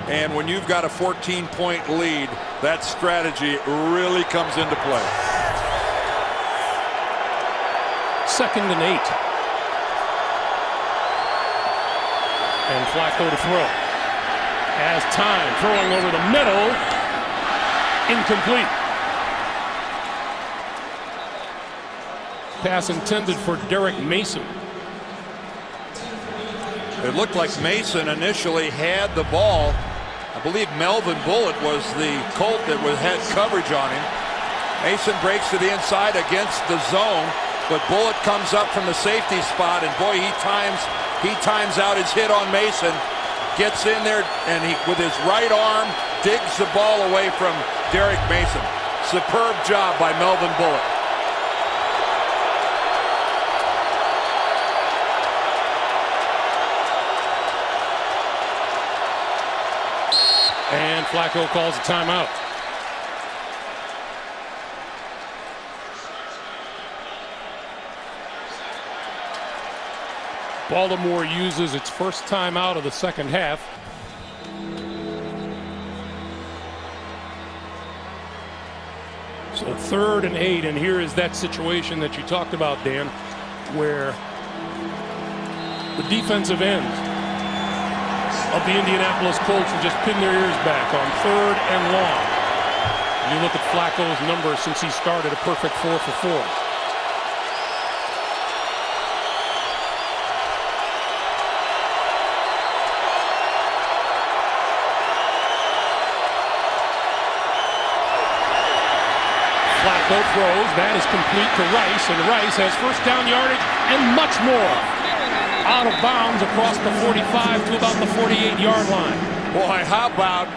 and when you've got a 14-point lead, that strategy really comes into play. 2nd and 8. And Flacco to throw. Has time, throwing over the middle. Incomplete. Pass intended for Derek Mason. It looked like Mason initially had the ball. I believe Melvin Bullitt was the Colt that had coverage on him. Mason breaks to the inside against the zone. But Bullitt comes up from the safety spot, and boy, he times out his hit on Mason, gets in there, and he, with his right arm, digs the ball away from Derek Mason. Superb job by Melvin Bullitt. And Flacco calls a timeout. Baltimore uses its first timeout of the second half. So 3rd and 8, and here is that situation that you talked about, Dan, where the defensive ends of the Indianapolis Colts have just pinned their ears back on 3rd and long. You look at Flacco's numbers since he started, a perfect 4 for 4. Flacco throws, that is complete to Rice, and Rice has first down yardage and much more. Out of bounds across the 45 to about the 48-yard line. Boy, how about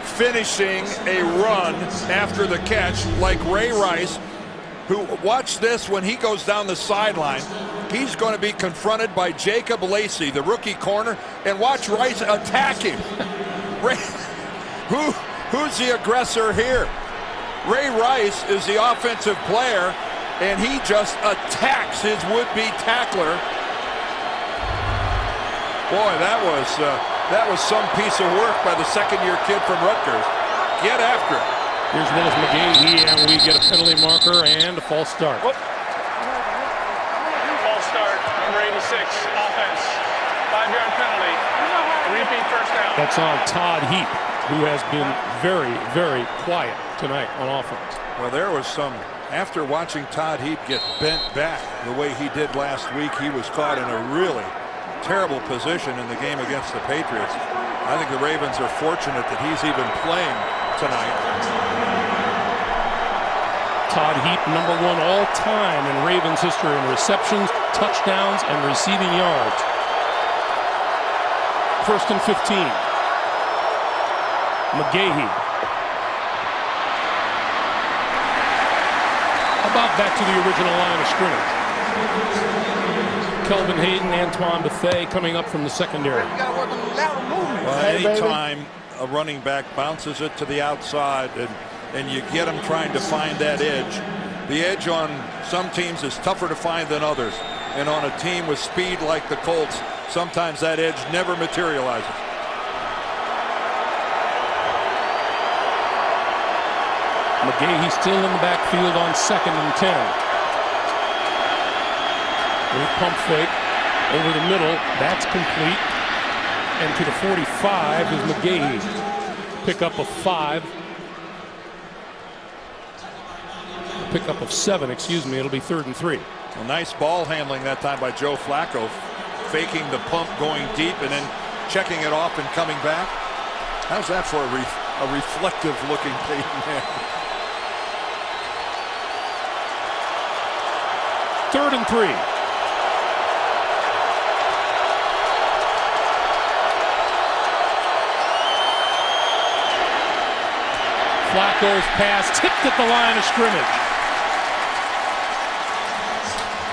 finishing a run after the catch like Ray Rice, who, watch this, when he goes down the sideline, he's going to be confronted by Jacob Lacey, the rookie corner, and watch Rice attack him. Ray, who's the aggressor here? Ray Rice is the offensive player, and he just attacks his would-be tackler. Boy, that was some piece of work by the second-year kid from Rutgers. Get after it. Here's Willis McGahee, and we get a penalty marker and a false start. False start, number 86, offense. 5-yard penalty. Repeat first down. That's on Todd Heap, who has been very, very quiet tonight on offense. Well, there was some, after watching Todd Heap get bent back the way he did last week, he was caught in a really terrible position in the game against the Patriots. I think the Ravens are fortunate that he's even playing tonight. Todd Heap, number 1 all-time in Ravens history in receptions, touchdowns, and receiving yards. 1st and 15. McGahee. about back to the original line of scrimmage. Kelvin Hayden, Antoine Bethea coming up from the secondary. You got to work on the lateral movement. Well, Hey, anytime a running back bounces it to the outside and you get him trying to find that edge, the edge on some teams is tougher to find than others. And on a team with speed like the Colts, sometimes that edge never materializes. McGahee still in the backfield on 2nd and 10. With pump fake over the middle. That's complete. And to the 45 is McGahee. Pickup of 5. Pickup of 7, excuse me. It'll be 3rd and 3. A nice ball handling that time by Joe Flacco. Faking the pump, going deep, and then checking it off and coming back. How's that for a reflective looking Peyton Manning? 3rd and 3. Flacco's pass tipped at the line of scrimmage.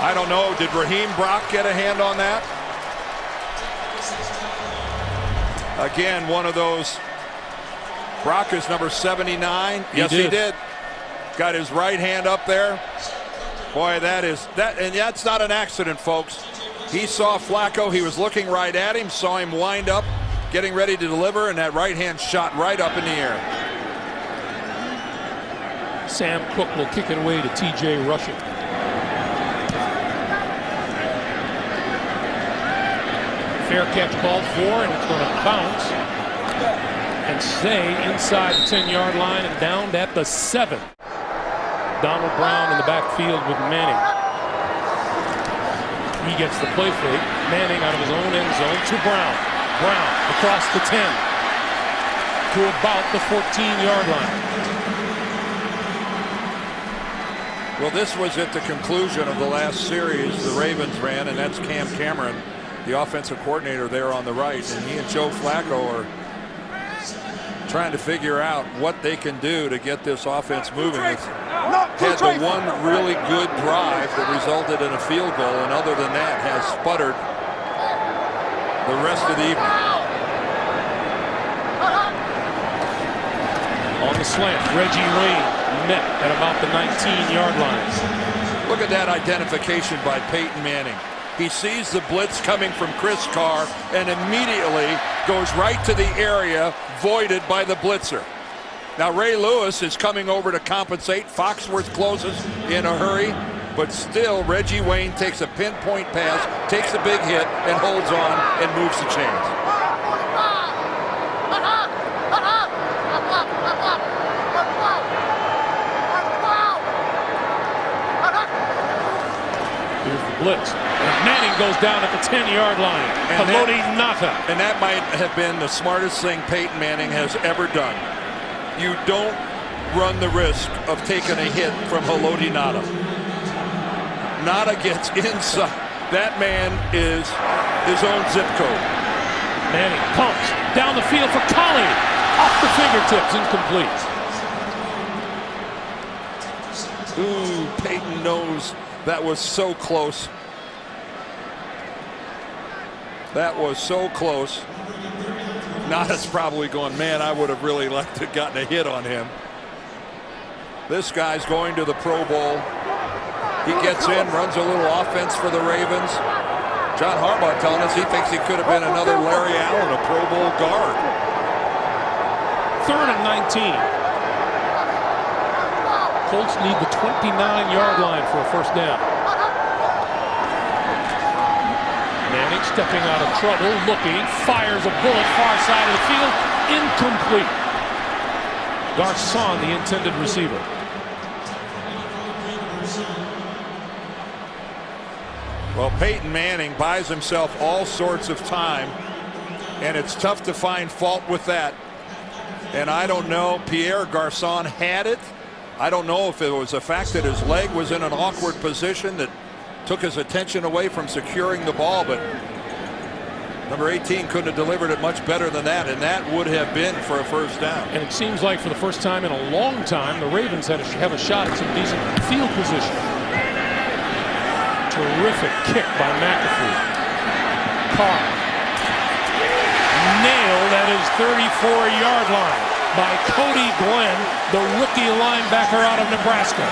I don't know. Did Raheem Brock get a hand on that? Again, one of those. Brock is number 79. Yes, he did. Got his right hand up there. Boy, and that's not an accident, folks. He saw Flacco. He was looking right at him, saw him wind up, getting ready to deliver, and that right hand shot right up in the air. Sam Cook will kick it away to T.J. Rushing. Fair catch called for, and it's going to bounce and stay inside the 10-yard line and down at the 7. Donald Brown in the backfield with Manning. He gets the play fake. Manning out of his own end zone to Brown. Brown across the 10 to about the 14-yard line. Well, this was at the conclusion of the last series the Ravens ran, and that's Cam Cameron, the offensive coordinator there on the right, and he and Joe Flacco are trying to figure out what they can do to get this offense moving. It's had the one really good drive that resulted in a field goal, and other than that has sputtered the rest of the evening. On the slant, Reggie Wayne met at about the 19-yard line. Look at that identification by Peyton Manning. He sees the blitz coming from Chris Carr and immediately goes right to the area voided by the blitzer. Now Ray Lewis is coming over to compensate. Foxworth closes in a hurry, but still Reggie Wayne takes a pinpoint pass, takes a big hit, and holds on and moves the chains. Here's the blitz. And Manning goes down at the 10-yard line. Haloti Ngata. And that might have been the smartest thing Peyton Manning has ever done. You don't run the risk of taking a hit from Haloti Ngata. Ngata gets inside. That man is his own zip code. Manning pumps down the field for Colley. Off the fingertips, incomplete. Ooh, Peyton knows that was so close. That was so close. Ngata's probably going, man, I would have really liked to have gotten a hit on him. This guy's going to the Pro Bowl. He gets in, runs a little offense for the Ravens. John Harbaugh telling us he thinks he could have been another Larry Allen, a Pro Bowl guard. 3rd and 19. Colts need the 29-yard line for a first down. Manning stepping out of trouble, looking, fires a bullet far side of the field, incomplete. Garcon, the intended receiver. Well, Peyton Manning buys himself all sorts of time, and it's tough to find fault with that. And I don't know, Pierre Garcon had it. I don't know if it was the fact that his leg was in an awkward position that took his attention away from securing the ball, but Number 18 couldn't have delivered it much better than that, and that would have been for a first down. And it seems like for the first time in a long time, the Ravens have a shot at some decent field position. Terrific kick by McAfee. Carr nailed at his 34-yard line by Cody Glenn, the rookie linebacker out of Nebraska.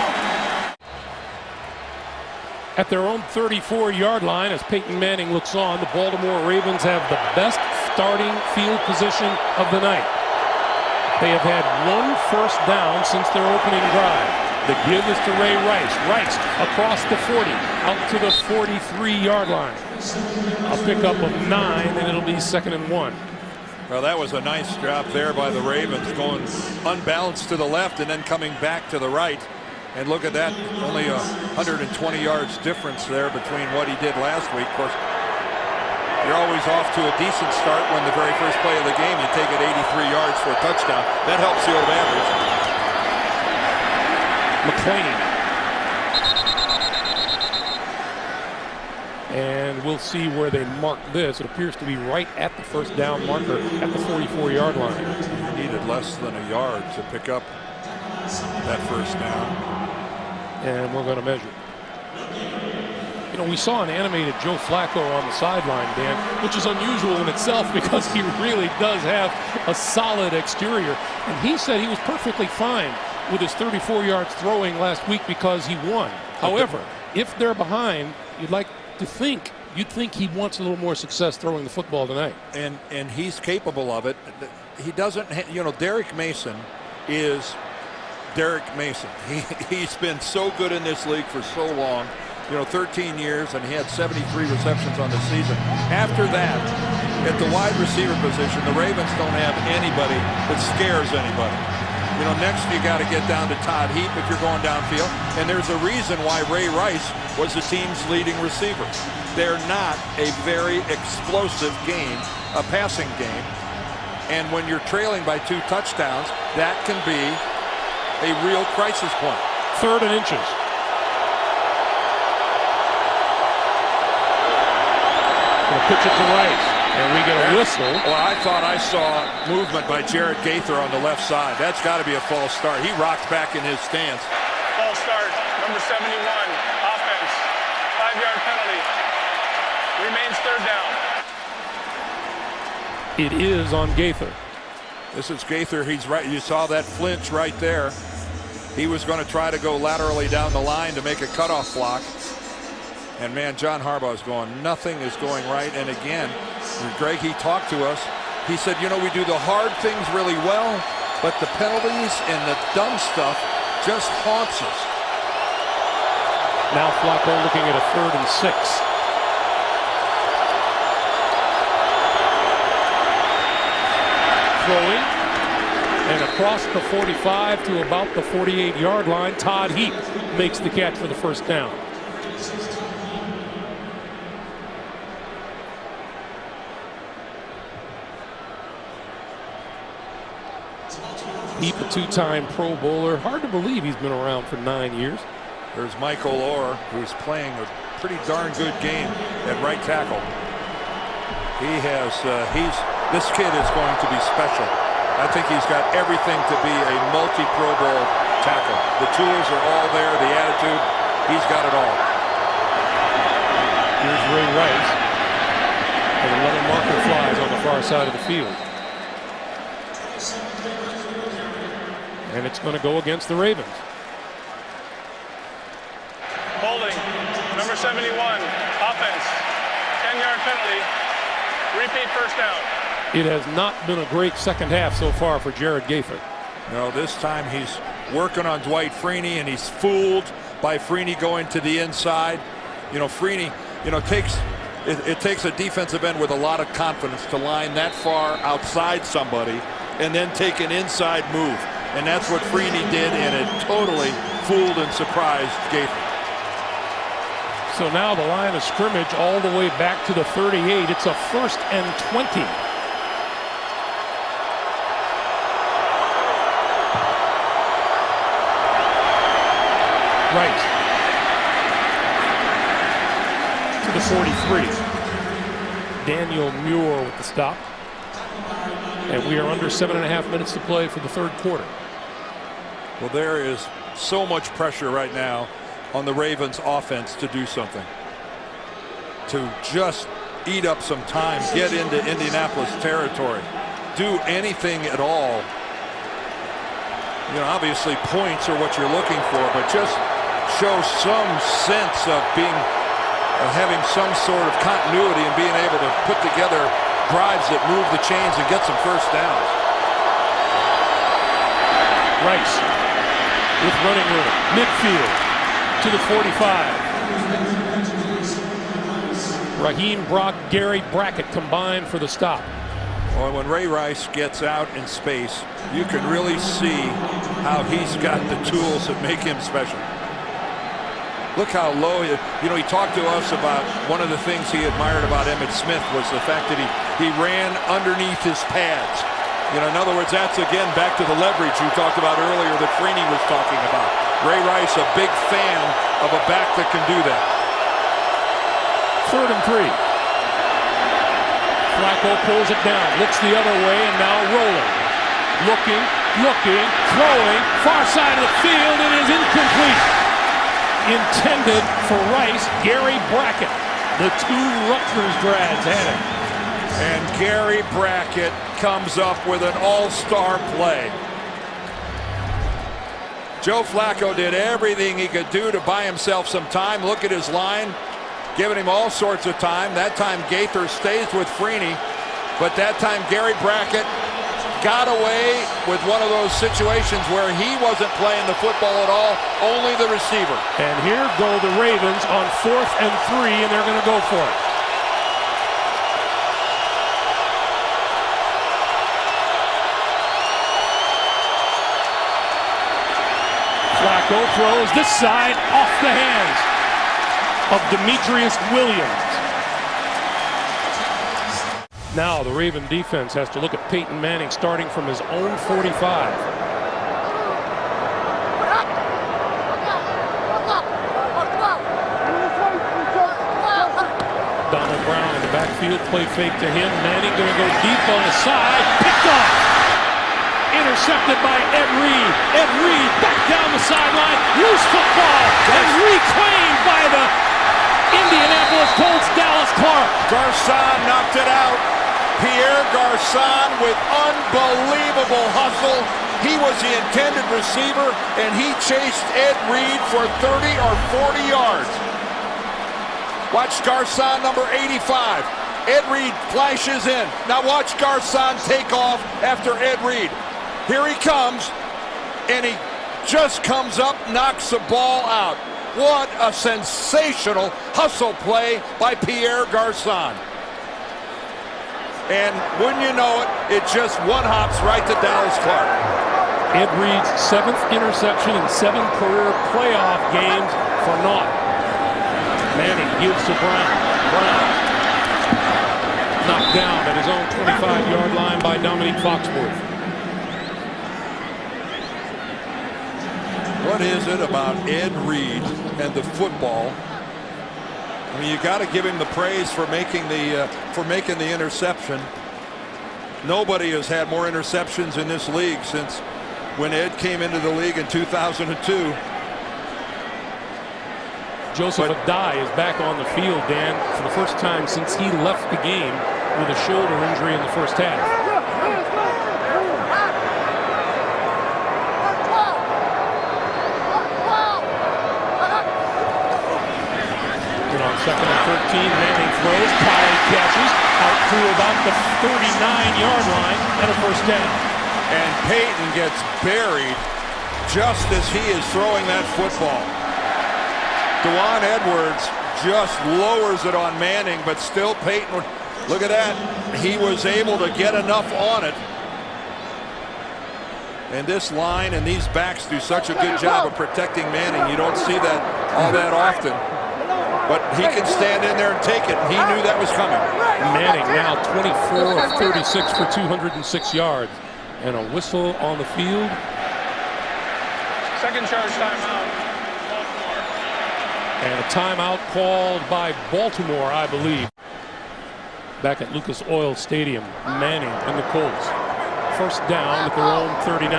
At their own 34-yard line, as Peyton Manning looks on, the Baltimore Ravens have the best starting field position of the night. They have had one first down since their opening drive. The give is to Ray Rice. Rice across the 40, out to the 43-yard line. A pickup of 9, and it'll be 2nd and 1. Well, that was a nice drop there by the Ravens, going unbalanced to the left and then coming back to the right. And look at that, only 120 yards difference there between what he did last week. Of course, you're always off to a decent start when the very first play of the game you take it 83 yards for a touchdown. That helps you with average. McClain. And we'll see where they mark this. It appears to be right at the first down marker at the 44-yard line. He needed less than a yard to pick up that first down. And we're going to measure. You know, we saw an animated Joe Flacco on the sideline, Dan, which is unusual in itself because he really does have a solid exterior. And he said he was perfectly fine with his 34 yards throwing last week because he won. However, if they're behind, you'd think he wants a little more success throwing the football tonight. And he's capable of it. He doesn't, you know, Derek Mason is Derek Mason. He's been so good in this league for so long, you know, 13 years, and he had 73 receptions on the season. After that, at the wide receiver position, the Ravens don't have anybody that scares anybody. You know, next you got to get down to Todd Heap if you're going downfield, and there's a reason why Ray Rice was the team's leading receiver. They're not a very explosive game, a passing game, and when you're trailing by 2 touchdowns, that can be a real crisis point. 3rd and inches. Gonna pitch it to Rice, and we get a whistle. Well, I thought I saw movement by Jared Gaither on the left side. That's got to be a false start. He rocked back in his stance. False start, number 71, offense, 5-yard penalty. Remains 3rd down. It is on Gaither. This is Gaither. He's right. You saw that flinch right there. He was going to try to go laterally down the line to make a cutoff block. And man, John Harbaugh is going, nothing is going right. And again, Greg, he talked to us. He said, you know, we do the hard things really well, but the penalties and the dumb stuff just haunts us. Now Flacco looking at a 3rd and 6. Throwing, and across the 45 to about the 48-yard line, Todd Heap makes the catch for the first down. Heap, a 2-time Pro Bowler. Hard to believe he's been around for 9 years. There's Michael Orr, who's playing a pretty darn good game at right tackle. This kid is going to be special. I think he's got everything to be a multi-Pro Bowl tackle. The tools are all there, the attitude, he's got it all. Here's Ray Rice. And another marker flies on the far side of the field. And it's going to go against the Ravens. Holding, number 71, offense, 10-yard penalty, repeat first down. It has not been a great second half so far for Jared Gaither. No, this time he's working on Dwight Freeney, and he's fooled by Freeney going to the inside. You know, Freeney, you know, it takes a defensive end with a lot of confidence to line that far outside somebody and then take an inside move. And that's what Freeney did, and it totally fooled and surprised Gaither. So now the line of scrimmage all the way back to the 38. It's a 1st and 20. Right to the 43. Daniel Muir with the stop. And we are under 7.5 minutes to play for the third quarter. Well, there is so much pressure right now on the Ravens offense to do something. To just eat up some time, get into Indianapolis territory, do anything at all. You know, obviously points are what you're looking for, but just show some sense of having some sort of continuity and being able to put together drives that move the chains and get some first downs. Rice with running room, midfield to the 45. Raheem Brock, Gary Brackett combined for the stop. Well, when Ray Rice gets out in space, you can really see how he's got the tools that make him special. Look how low, you know, he talked to us about one of the things he admired about Emmitt Smith was the fact that he ran underneath his pads. You know, in other words, that's again back to the leverage you talked about earlier that Freeney was talking about. Ray Rice, a big fan of a back that can do that. 3rd and 3. Flacco pulls it down, looks the other way, and now rolling. Looking, throwing, far side of the field, it is incomplete. Intended for Rice, Gary Brackett. The two Rutgers grads had it. And Gary Brackett comes up with an all-star play. Joe Flacco did everything he could do to buy himself some time. Look at his line, giving him all sorts of time. That time Gaither stays with Freeney, but that time Gary Brackett got away with one of those situations where he wasn't playing the football at all, only the receiver. And here go the Ravens on 4th and 3, and they're going to go for it. Flacco throws this side off the hands of Demetrius Williams. Now the Raven defense has to look at Peyton Manning starting from his own 45. Donald Brown in the backfield, play fake to him. Manning going to go deep on the side, picked off. Intercepted by Ed Reed. Ed Reed back down the sideline, loose football, and reclaimed by the Indianapolis Colts, Dallas Clark. Garcon knocked it out. Pierre Garcon with unbelievable hustle. He was the intended receiver, and he chased Ed Reed for 30 or 40 yards. Watch Garcon, number 85. Ed Reed flashes in. Now watch Garcon take off after Ed Reed. Here he comes, and he just comes up, knocks the ball out. What a sensational hustle play by Pierre Garcon. And wouldn't you know it, it just one-hops right to Dallas Clark. Ed Reed's 7th interception in 7 career playoff games for naught. Manning gives to Brown. Brown knocked down at his own 25-yard line by Dominique Foxworth. What is it about Ed Reed and the football? I mean, you got to give him the praise for making the interception. Nobody has had more interceptions in this league since when Ed came into the league in 2002. Joseph Adai is back on the field, Dan, for the first time since he left the game with a shoulder injury in the first half. Second and 13, Manning throws, Kyle catches, out to about the 39-yard line, and a first down. And Peyton gets buried just as he is throwing that football. Dewan Edwards just lowers it on Manning, but still Peyton, look at that. He was able to get enough on it. And this line and these backs do such a good job of protecting Manning. You don't see that all that often. But he can stand in there and take it. He knew that was coming. Manning now 24 of 36 for 206 yards. And a whistle on the field. Second charge timeout, Baltimore. And a timeout called by Baltimore, I believe. back at Lucas Oil Stadium. Manning and the Colts. First down at their own 39.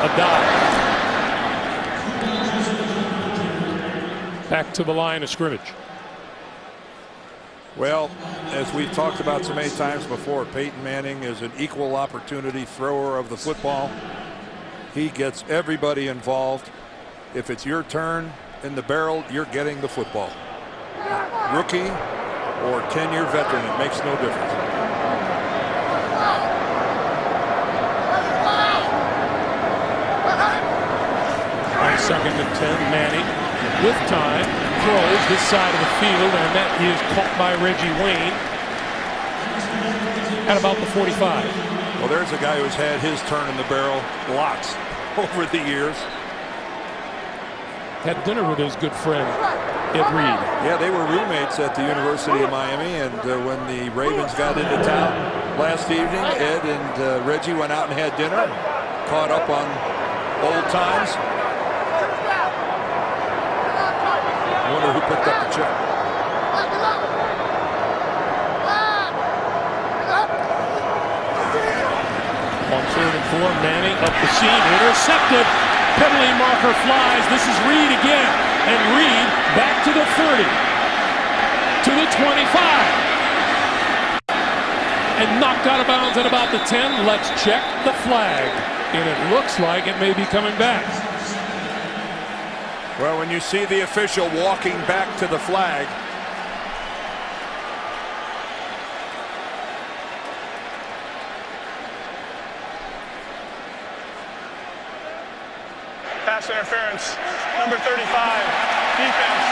A dive. Back to the line of scrimmage. Well, as we've talked about so many times before, Peyton Manning is an equal opportunity thrower of the football. He gets everybody involved. If it's your turn in the barrel, you're getting the football. Rookie or 10-year veteran, it makes no difference. On 2nd and 10, Manning with time throws this side of the field, and that is caught by Reggie Wayne at about the 45. Well, there's a guy who's had his turn in the barrel lots over the years. Had dinner with his good friend Ed Reed. Yeah, they were roommates at the University of Miami, and when the Ravens got into town last evening, Ed and Reggie went out and had dinner, caught up on old times. I wonder who picked up the check. On 3rd and 4, Manning up the seam, intercepted. Penalty marker flies. This is Reed again, and Reed back to the 30, to the 25, and knocked out of bounds at about the 10. Let's check the flag, and it looks like it may be coming back. Well, when you see the official walking back to the flag, Pass interference, number 35, defense,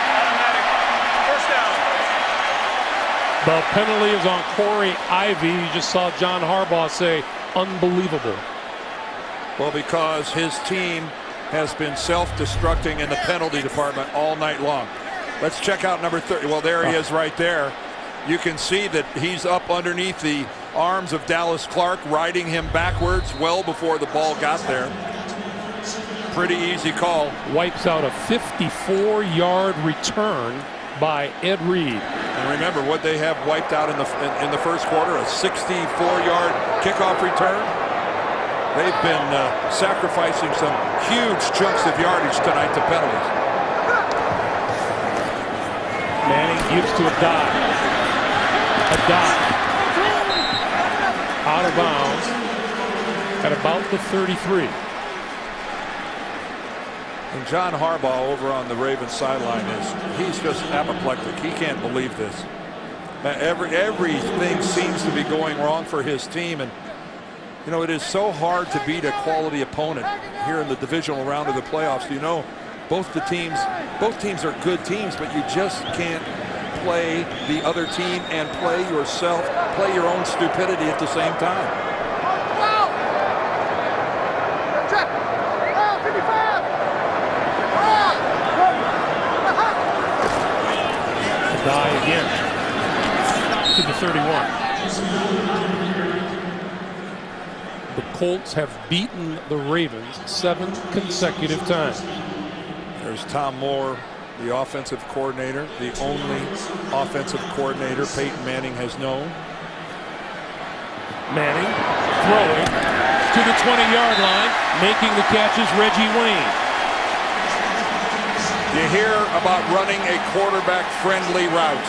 automatic, first down. The penalty is on Corey Ivy. You just saw John Harbaugh say, unbelievable. well, because his team has been self-destructing in the penalty department all night long. Let's check out number 30. Well, there he is right there. You can see that he's up underneath the arms of Dallas Clark, riding him backwards well before the ball got there. Pretty easy call. Wipes out a 54-yard return by Ed Reed. And remember what they have wiped out in the first quarter, a 64-yard kickoff return. They've been sacrificing some huge chunks of yardage tonight to penalties. Manning gives to a dive. A dive. Out of bounds at about the 33. And John Harbaugh over on the Ravens sideline he's just apoplectic. He can't believe this. Everything seems to be going wrong for his team, and you know, it is so hard to beat a quality opponent here in the divisional round of the playoffs. You know, both teams are good teams, but you just can't play the other team and play yourself, play your own stupidity at the same time. Die again to the 31. The Colts have beaten the Ravens 7 consecutive times. There's Tom Moore, the offensive coordinator, the only offensive coordinator Peyton Manning has known. Manning throwing to the 20-yard line, making the catch is Reggie Wayne. You hear about running a quarterback-friendly route,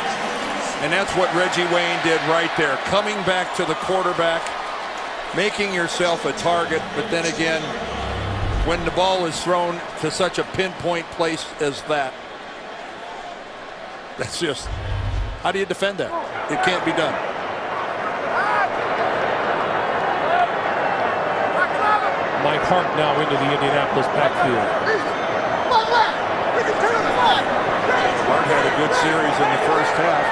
and that's what Reggie Wayne did right there, coming back to the quarterback, making yourself a target, but then again, when the ball is thrown to such a pinpoint place as that, that's just, how do you defend that? It can't be done. Mike Hart now into the Indianapolis backfield. Hart had a good series in the first half.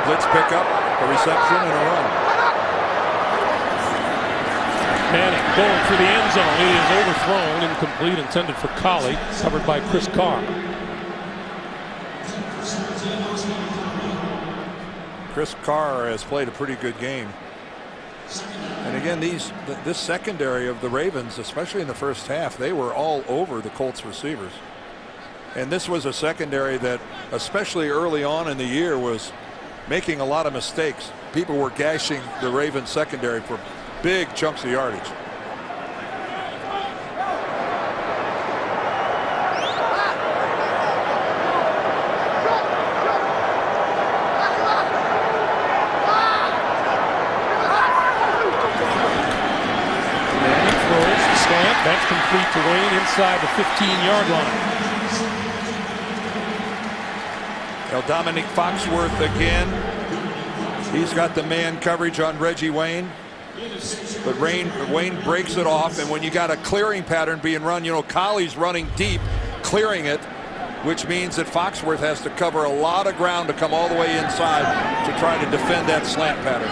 Blitz pickup, a reception, and a run. Manning going for the end zone. It is overthrown, incomplete, intended for Collie, covered by Chris Carr. Chris Carr has played a pretty good game. And again, this secondary of the Ravens, especially in the first half, they were all over the Colts receivers. And this was a secondary that, especially early on in the year, was making a lot of mistakes. People were gashing the Ravens secondary for big chunks of yardage. That's complete to Wayne inside the 15-yard line. Now Dominic Foxworth again. He's got the man coverage on Reggie Wayne. But Wayne breaks it off, and when you got a clearing pattern being run, you know, Colley's running deep, clearing it, which means that Foxworth has to cover a lot of ground to come all the way inside to try to defend that slant pattern.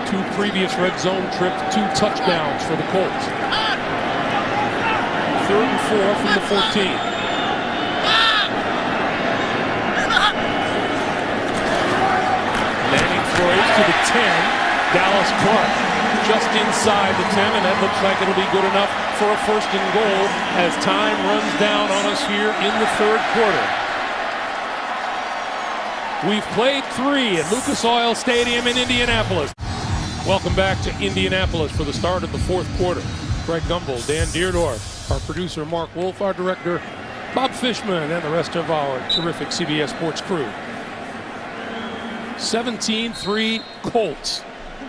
2 previous red zone trips, 2 touchdowns for the Colts. 3rd and 4 from the 14. Manning throws to the 10. Dallas Clark just inside the 10, and that looks like it'll be good enough for a 1st and goal as time runs down on us here in the 3rd quarter. We've played 3 at Lucas Oil Stadium in Indianapolis. Welcome back to Indianapolis for the start of the 4th quarter. Greg Gumbel, Dan Deerdorf, our producer Mark Wolf, our director Bob Fishman, and the rest of our terrific CBS Sports crew. 17-3 Colts,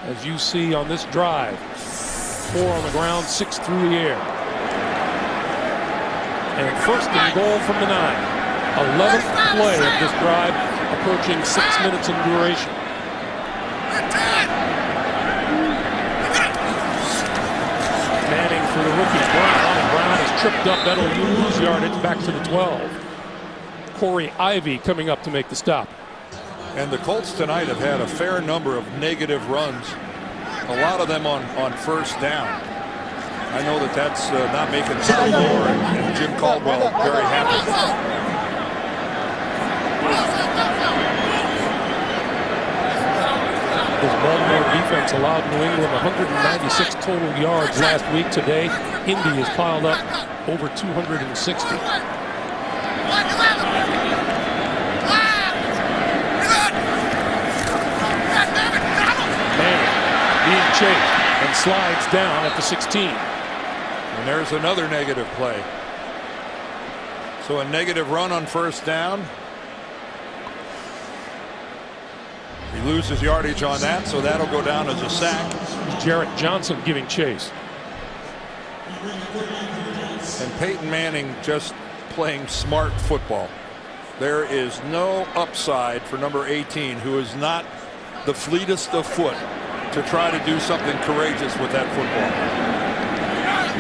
as you see on this drive. 4 on the ground, 6 through the air. And 1st and goal from the 9. 11th play of this drive, approaching 6 minutes in duration. Manning for the rookie Brown, and Brown is tripped up. That'll lose yardage back to the 12. Corey Ivy coming up to make the stop. And the Colts tonight have had a fair number of negative runs, a lot of them on 1st down. I know that's not making Tom Moore and Jim Caldwell very happy. This Baltimore defense allowed New England 196 total yards last week. Today, Indy has piled up over 260. Manning being chased and slides down at the 16. And there's another negative play. So a negative run on 1st down. He loses yardage on that, so that'll go down as a sack. Jarrett Johnson giving chase. And Peyton Manning just playing smart football. There is no upside for number 18, who is not the fleetest of foot, to try to do something courageous with that football.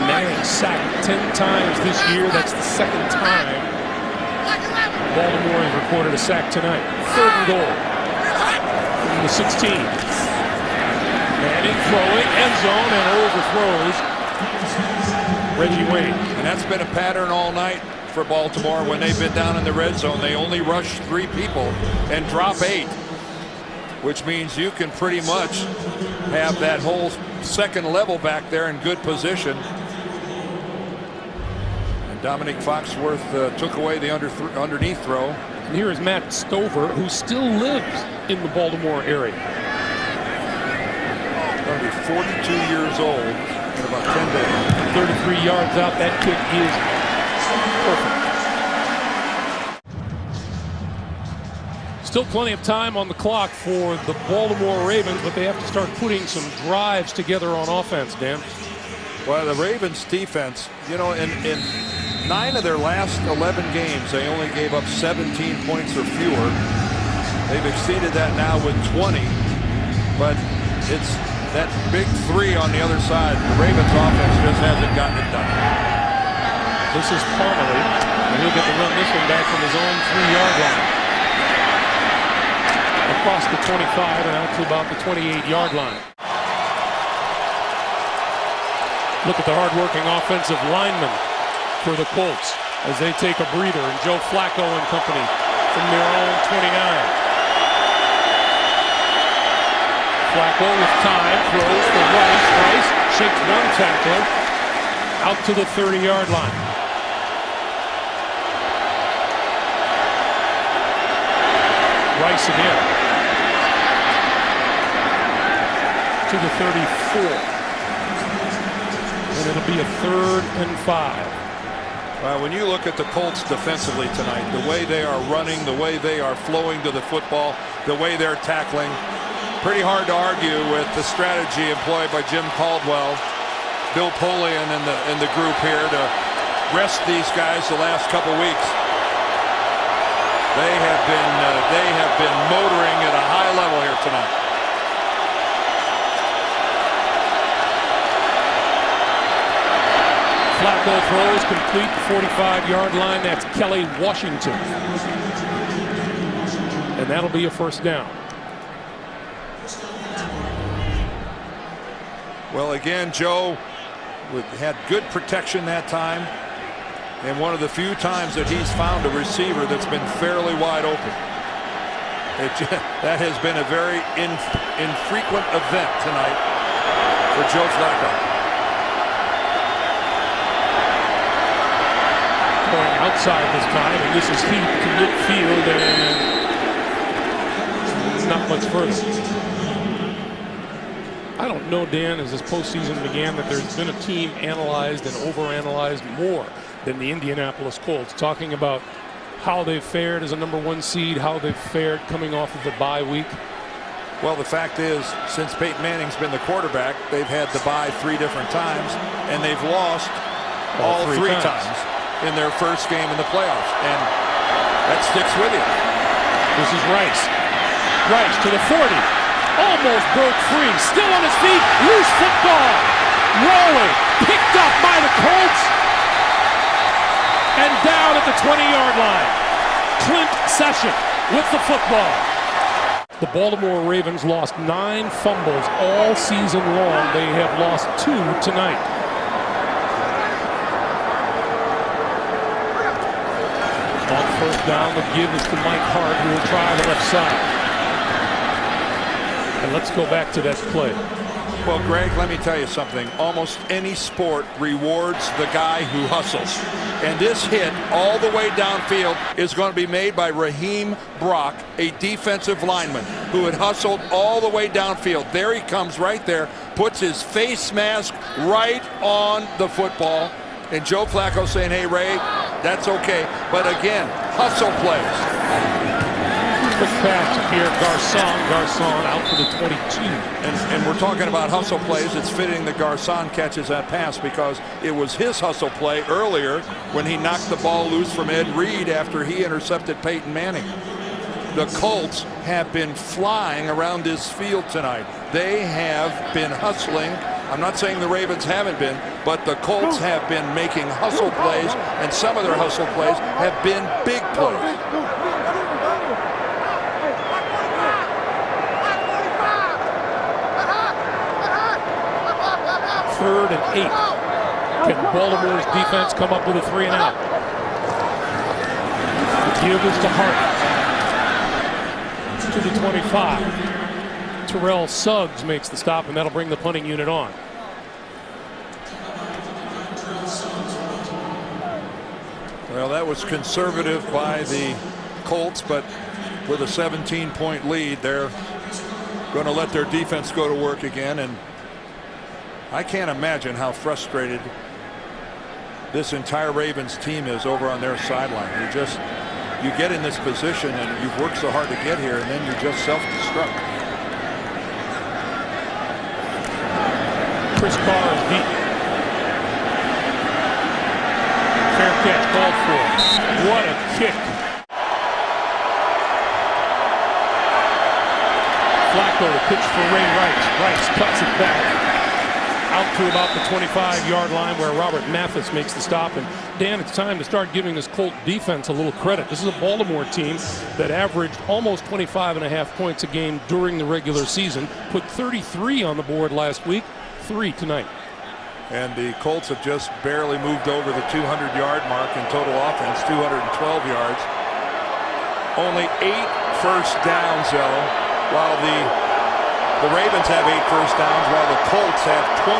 Manning sacked 10 times this year. That's the 2nd time Baltimore has recorded a sack tonight. 3rd and goal. The 16. Manning throwing, end zone, and overthrows Reggie Wayne. And that's been a pattern all night for Baltimore. When they've been down in the red zone, they only rush 3 people and drop 8, which means you can pretty much have that whole 2nd level back there in good position. And Dominic Foxworth took away the underneath throw. And here is Matt Stover, who still lives in the Baltimore area. Going to be 42 years old in about 10 days. 33 yards out. That kick is perfect. Still plenty of time on the clock for the Baltimore Ravens, but they have to start putting some drives together on offense, Dan. Well, the Ravens defense, you know, in 9 of their last 11 games, they only gave up 17 points or fewer. They've exceeded that now with 20, but it's that big 3 on the other side. The Ravens offense just hasn't gotten it done. This is Parmalee, and he'll get to run this one back from his own 3-yard line. Across the 25 and out to about the 28-yard line. Look at the hard-working offensive linemen for the Colts as they take a breather, and Joe Flacco and company from their own 29. Flacco with time, throws for Rice. Rice shakes one tackler out to the 30-yard line. Rice again to the 34. And it'll be a 3rd and 5. Well, when you look at the Colts defensively tonight, the way they are running, the way they are flowing to the football, the way they're tackling, pretty hard to argue with the strategy employed by Jim Caldwell, Bill Polian, and the group here to rest these guys the last couple weeks. They have been motoring at a high level here tonight. Flacco throws complete 45-yard line. That's Kelly Washington. And that'll be a 1st down. Well, again, Joe had good protection that time. And one of the few times that he's found a receiver that's been fairly wide open. That has been a very infrequent event tonight for Joe Flacco. Going outside this time, and this is heat to midfield and not much further. I don't know, Dan, as this postseason began, that there's been a team analyzed and overanalyzed more than the Indianapolis Colts, talking about how they've fared as a #1 seed, how they've fared coming off of the bye week. Well, the fact is, since Peyton Manning's been the quarterback, they've had the bye 3 different times, and they've lost all three times in their first game in the playoffs, and that sticks with you. This is Rice. Rice to the 40. Almost broke free. Still on his feet. Loose football. Rolling. Picked up by the Colts. And down at the 20-yard line. Clint Session with the football. The Baltimore Ravens lost 9 fumbles all season long. They have lost 2 tonight. On 1st down, the give is to Mike Hart, who will try the left side. And let's go back to that play. Well, Greg, let me tell you something. Almost any sport rewards the guy who hustles. And this hit all the way downfield is going to be made by Raheem Brock, a defensive lineman who had hustled all the way downfield. There he comes right there, puts his face mask right on the football. And Joe Flacco saying, hey, Ray, that's okay. But again, hustle plays. Quick pass here, Garcon out to the 22. And we're talking about hustle plays. It's fitting that Garcon catches that pass because it was his hustle play earlier when he knocked the ball loose from Ed Reed after he intercepted Peyton Manning. The Colts have been flying around this field tonight. They have been hustling. I'm not saying the Ravens haven't been, but the Colts have been making hustle plays, and some of their hustle plays have been big plays. 3rd and 8. Can Baltimore's defense come up with a 3 and out? The give is to Hart. To the 25. Terrell Suggs makes the stop, and that'll bring the punting unit on. Well, that was conservative by the Colts, but with a 17-point lead, they're going to let their defense go to work again, and I can't imagine how frustrated this entire Ravens team is over on their sideline. You get in this position and you've worked so hard to get here, and then you just self-destruct. Chris Carr is beaten. Fair catch called for. What a kick. Flacco to pitch for Ray Rice. Rice cuts it back out to about the 25-yard line where Robert Mathis makes the stop. And Dan, it's time to start giving this Colt defense a little credit. This is a Baltimore team that averaged almost 25.5 points a game during the regular season. Put 33 on the board last week, 3 tonight. And the Colts have just barely moved over the 200-yard mark in total offense, 212 yards. Only 8 first downs, though, while the The Ravens have 8 first downs while the Colts have 22.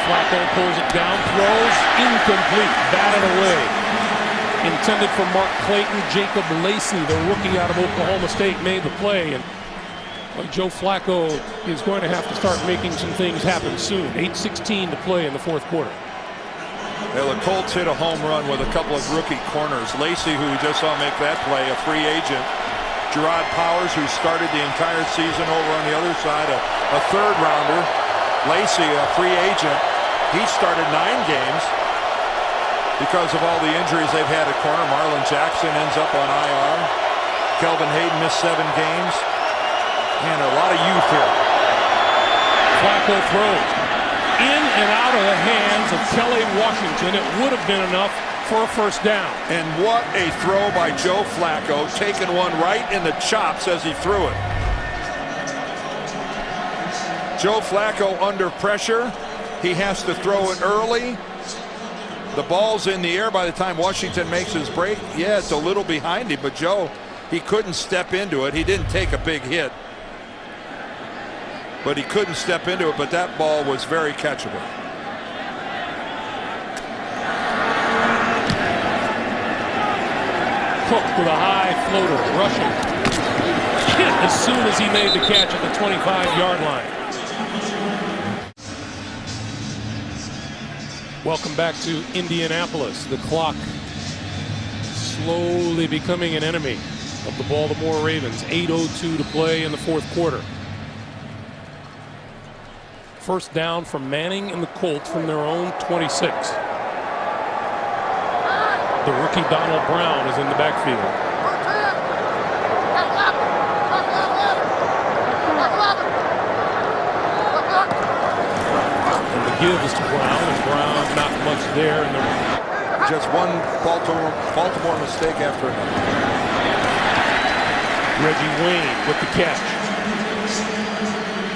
Flacco pulls it down, throws, incomplete, batted away. Intended for Mark Clayton. Jacob Lacey, the rookie out of Oklahoma State, made the play. And Joe Flacco is going to have to start making some things happen soon. 8:16 to play in the fourth quarter. Well, the Colts hit a home run with a couple of rookie corners. Lacey, who we just saw make that play, a free agent. Gerard Powers, who started the entire season over on the other side, a third rounder. Lacey, a free agent. He started 9 games because of all the injuries they've had at corner. Marlon Jackson ends up on IR. Kelvin Hayden missed 7 games. And a lot of youth here. Flacco throws in and out of the hands of Kelly Washington. It would have been enough for a first down. And what a throw by Joe Flacco, taking one right in the chops as he threw it. Joe Flacco under pressure. He has to throw it early. The ball's in the air by the time Washington makes his break. Yeah, it's a little behind him, but Joe, he couldn't step into it. He didn't take a big hit, but he couldn't step into it. But that ball was very catchable. Cook with a high floater, rushing. Hit as soon as he made the catch at the 25-yard line. Welcome back to Indianapolis. The clock slowly becoming an enemy of the Baltimore Ravens. 8:02 to play in the fourth quarter. First down from Manning and the Colts from their own 26. The rookie Donald Brown is in the backfield. And the give is to Brown, and Brown not much there. And just one Baltimore mistake after another. Reggie Wayne with the catch.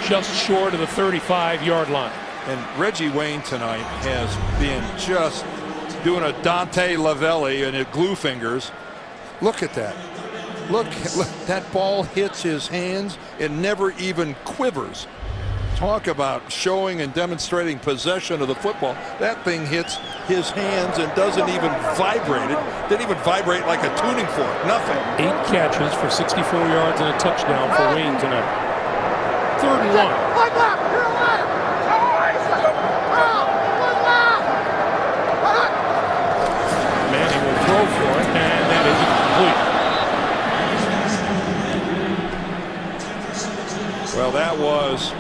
Just short of the 35-yard line. And Reggie Wayne tonight has been just doing a Dante Lavelli and his glue fingers. Look at that. Look, that ball hits his hands and never even quivers. Talk about showing and demonstrating possession of the football. That thing hits his hands and doesn't even vibrate. It didn't even vibrate like a tuning fork. Nothing. 8 catches for 64 yards and a touchdown for Wayne tonight. 3rd and 1. Manning will throw for it, and that is incomplete. Well, that was,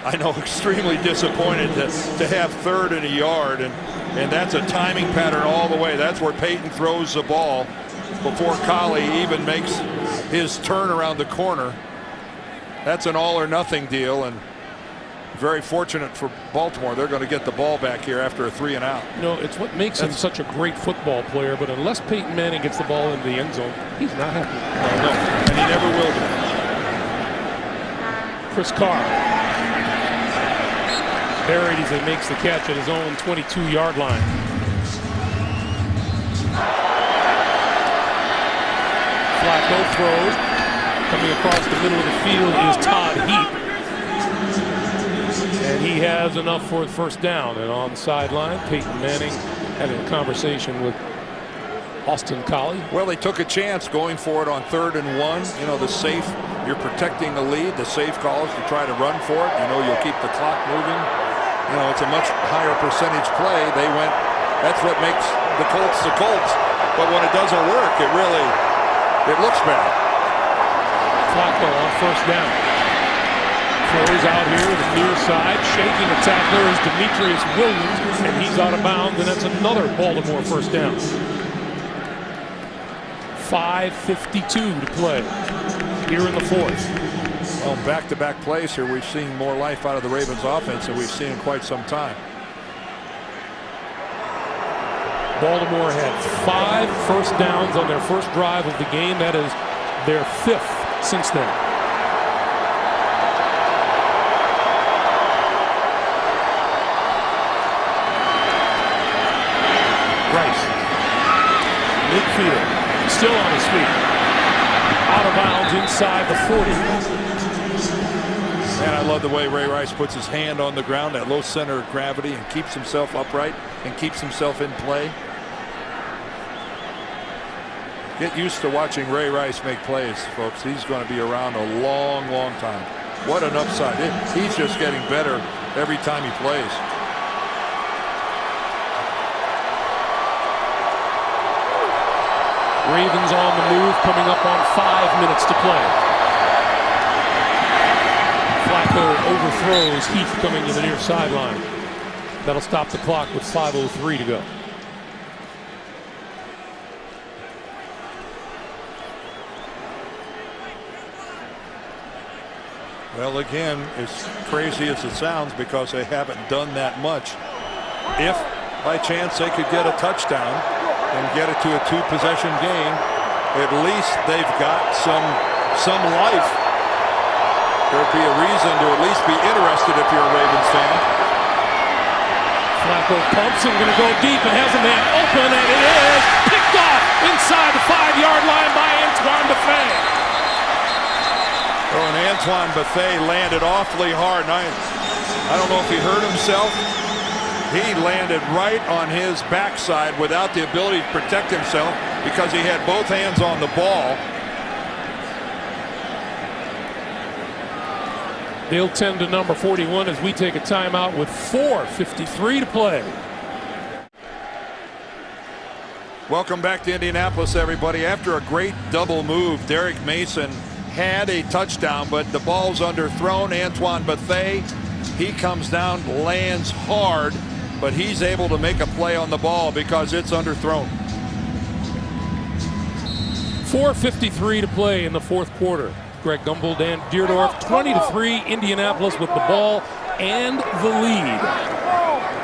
I know, extremely disappointed to have 3rd and a yard, and that's a timing pattern all the way. That's where Peyton throws the ball before Collie even makes his turn around the corner. That's an all or nothing deal, and very fortunate for Baltimore. They're going to get the ball back here after a 3 and out. You know, it's what makes him such a great football player, but unless Peyton Manning gets the ball into the end zone, he's not happy. No, and he never will be. Chris Carr buried as he makes the catch at his own 22-yard line. Flacco throws. Coming across the middle of the field is Todd Heap. And he has enough for the first down. And on the sideline, Peyton Manning having a conversation with Austin Collie. Well, they took a chance going for it on 3rd and 1. You know, the safe, you're protecting the lead. The safe calls to try to run for it. You know, you'll keep the clock moving. You know, it's a much higher percentage play. They went, that's what makes the Colts the Colts. But when it doesn't work, it looks bad. Flacco on first down. Throws out here to the near side. Shaking the tackler is Demetrius Williams, and he's out of bounds, and that's another Baltimore first down. 5:52 to play here in the fourth. Well, back-to-back plays here. We've seen more life out of the Ravens offense than we've seen in quite some time. Baltimore had 5 first downs on their first drive of the game. That is their 5th since then. Rice. Midfield. inside the 40. Man, I love the way Ray Rice puts his hand on the ground, that low center of gravity, and keeps himself upright and keeps himself in play. Get used to watching Ray Rice make plays, folks. He's going to be around a long, long time. What an upside. He's just getting better every time he plays. Ravens on the move, coming up on 5 minutes to play. Flacco overthrows Heath coming to the near sideline. That'll stop the clock with 5:03 to go. Well, again, as crazy as it sounds, because they haven't done that much. If by chance they could get a touchdown and get it to a 2-possession game, at least they've got some life. There'd be a reason to at least be interested if you're a Ravens fan. Flacco pumps and going to go deep and has a man open, and it is picked off inside the 5-yard line by Antoine Buffet. Oh, and Antoine Buffet landed awfully hard. And I don't know if he hurt himself. He landed right on his backside without the ability to protect himself because he had both hands on the ball. They'll tend to number 41 as we take a timeout with 4:53 to play. Welcome back to Indianapolis, everybody. After a great double move, Derek Mason had a touchdown, but the ball's underthrown. Antoine Buffet, he comes down, lands hard, but he's able to make a play on the ball because it's underthrown. 4:53 to play in the fourth quarter. Greg Gumbel, Dan Deerdorf, 20-3, Indianapolis with the ball and the lead.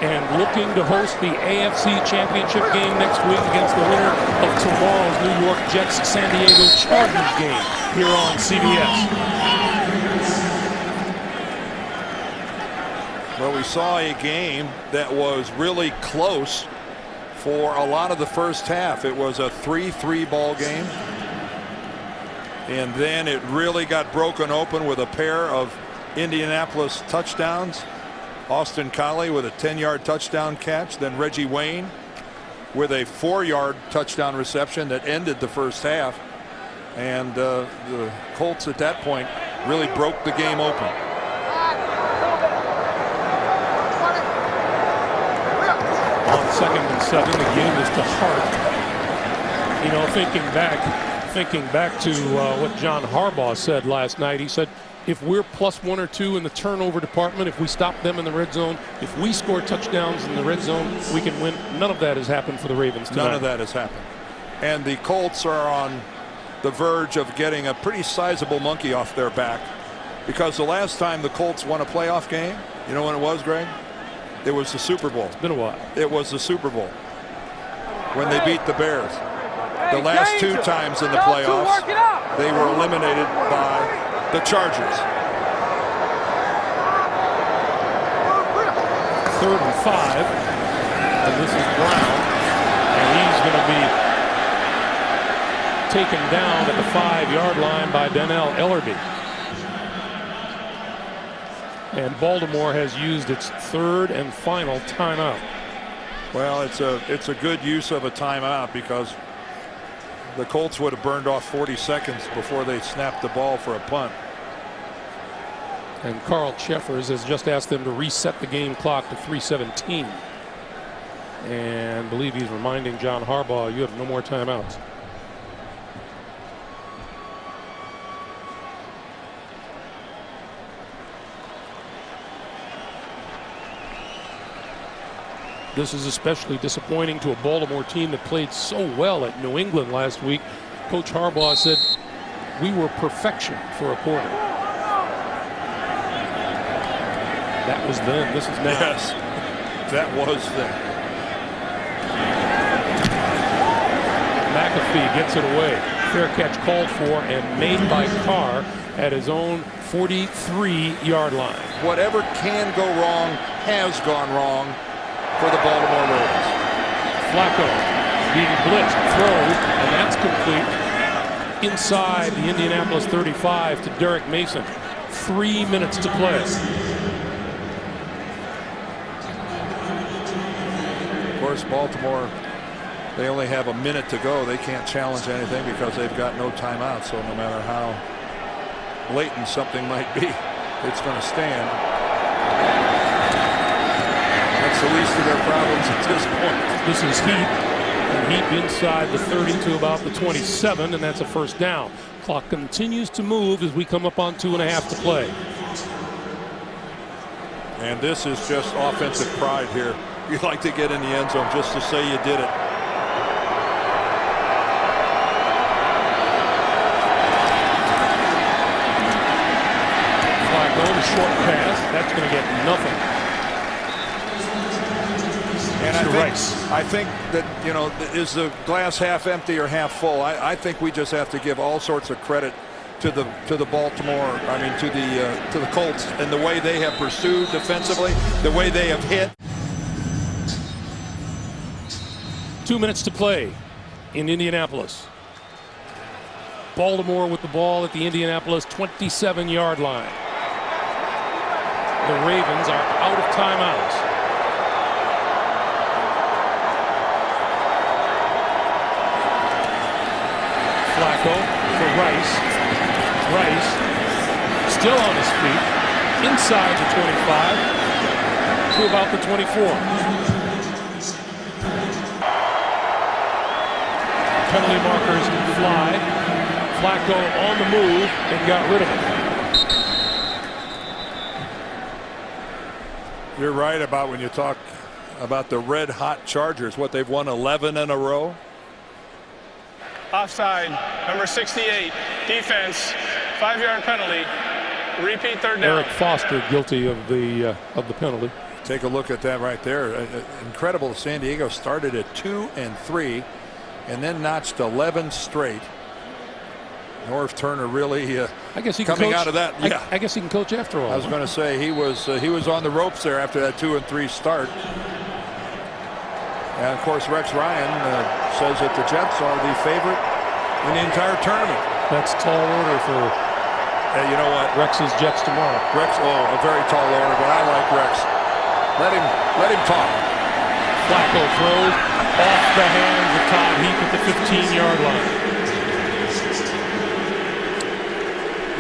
And looking to host the AFC Championship game next week against the winner of tomorrow's New York Jets-San Diego Chargers game here on CBS. Well, we saw a game that was really close for a lot of the first half. It was a 3-3 ball game. And then it really got broken open with a pair of Indianapolis touchdowns. Austin Collie with a 10-yard touchdown catch. Then Reggie Wayne with a 4-yard touchdown reception that ended the first half. And the Colts at that point really broke the game open. On 2nd and 7, the game is to Hart. You know, thinking back to what John Harbaugh said last night. He said, if we're +1 or 2 in the turnover department, if we stop them in the red zone, if we score touchdowns in the red zone, we can win. None of that has happened for the Ravens tonight. None of that has happened. And the Colts are on the verge of getting a pretty sizable monkey off their back, because the last time the Colts won a playoff game, you know when it was, Greg? It was the Super Bowl. It's been a while. It was the Super Bowl when they beat the Bears. The last 2 times in the playoffs, they were eliminated by the Chargers. 3rd and 5, and this is Brown, and he's going to be taken down at the 5-yard line by Donnell Ellerby. And Baltimore has used its 3rd and final timeout. Well, it's a good use of a timeout, because the Colts would have burned off 40 seconds before they snapped the ball for a punt. And Carl Cheffers has just asked them to reset the game clock to 3:17. And I believe he's reminding John Harbaugh, you have no more timeouts. This is especially disappointing to a Baltimore team that played so well at New England last week. Coach Harbaugh said, we were perfection for a quarter. That was then. This is now. Yes, that was then. McAfee gets it away. Fair catch called for and made by Carr at his own 43-yard line. Whatever can go wrong has gone wrong for the Baltimore Ravens. Flacco being blitzed, throws, and that's complete. inside the Indianapolis 35 to Derek Mason. 3 minutes to play. Of course, Baltimore, they only have a minute to go. They can't challenge anything because they've got no timeout. So no matter how blatant something might be, it's going to stand. That's the least of their problems at this point. This is Heap. And Heap inside the 30 to about the 27, and that's a first down. Clock continues to move as we come up on 2.5 to play. And this is just offensive pride here. You'd like to get in the end zone just to say you did it. Flacco, the short pass. That's going to get nothing. And I think that, you know, is the glass half empty or half full? I think we just have to give all sorts of credit to the Baltimore, I mean, to the Colts and the way they have pursued defensively, the way they have hit. 2 minutes to play in Indianapolis. Baltimore with the ball at the Indianapolis 27-yard line. The Ravens are out of timeouts. Flacco for Rice. Rice still on his feet inside the 25 to about the 24. Penalty markers fly. Flacco on the move and got rid of it. You're right about when you talk about the red hot Chargers, what they've won 11 in a row. Offside, number 68, defense, 5-yard penalty, repeat third down. Eric Foster guilty of the penalty. Take a look at that right there. Incredible. San Diego started at 2-3 and then notched 11 straight. North Turner really I guess he coming can coach, out of that. Yeah, I guess he can coach after all. I was going to say he was on the ropes there after that 2-3 start. And of course, Rex Ryan says that the Jets are the favorite in the entire tournament. That's tall order for you know what? Rex's Jets tomorrow. Rex, a very tall order, but I like Rex. Let him talk. Flacco throws off the hands of Todd Heap at the 15-yard line.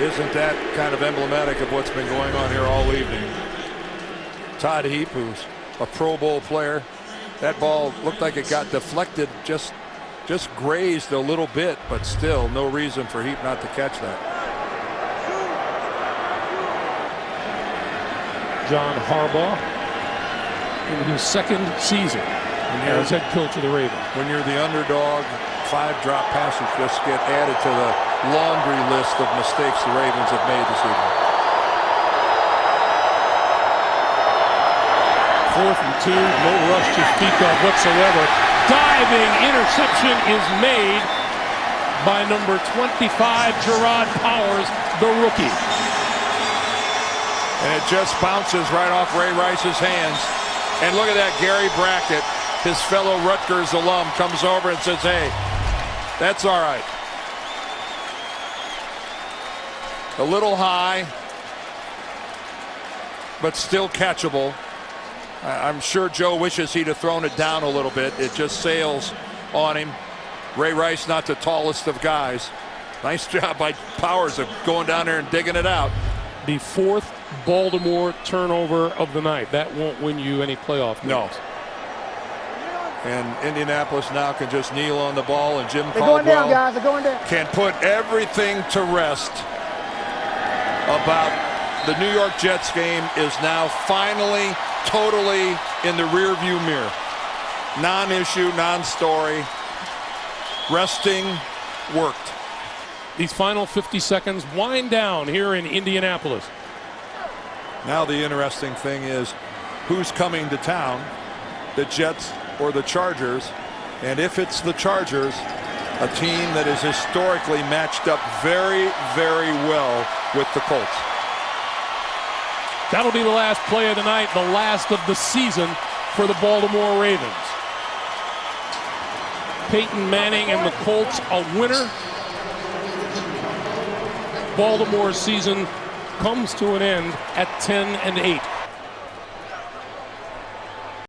Isn't that kind of emblematic of what's been going on here all evening? Todd Heap, who's a Pro Bowl player. That ball looked like it got deflected, just grazed a little bit, but still no reason for Heap not to catch that. John Harbaugh in his second season as head coach of the Ravens. When you're the underdog, 5 drop passes just get added to the laundry list of mistakes the Ravens have made this evening. 4th and 2, no rush to speak of whatsoever. Diving interception is made by number 25, Gerard Powers, the rookie. And it just bounces right off Ray Rice's hands. And look at that, Gary Brackett, his fellow Rutgers alum, comes over and says, hey, that's all right. A little high, but still catchable. I'm sure Joe wishes he'd have thrown it down a little bit. It just sails on him. Ray Rice, not the tallest of guys. Nice job by Powers of going down there and digging it out. The 4th Baltimore turnover of the night. That won't win you any playoff games. No. And Indianapolis now can just kneel on the ball, and Jim They're Caldwell going down, guys. They're going down. can put everything to rest about the New York Jets game is now finally totally in the rearview mirror. Non-issue, non-story. Resting worked. These final 50 seconds wind down here in Indianapolis. Now the interesting thing is who's coming to town, the Jets or the Chargers. And if it's the Chargers, a team that is historically matched up very, very well with the Colts. That'll be the last play of the night, the last of the season for the Baltimore Ravens. Peyton Manning and the Colts a winner Baltimore's season comes to an end at 10-8.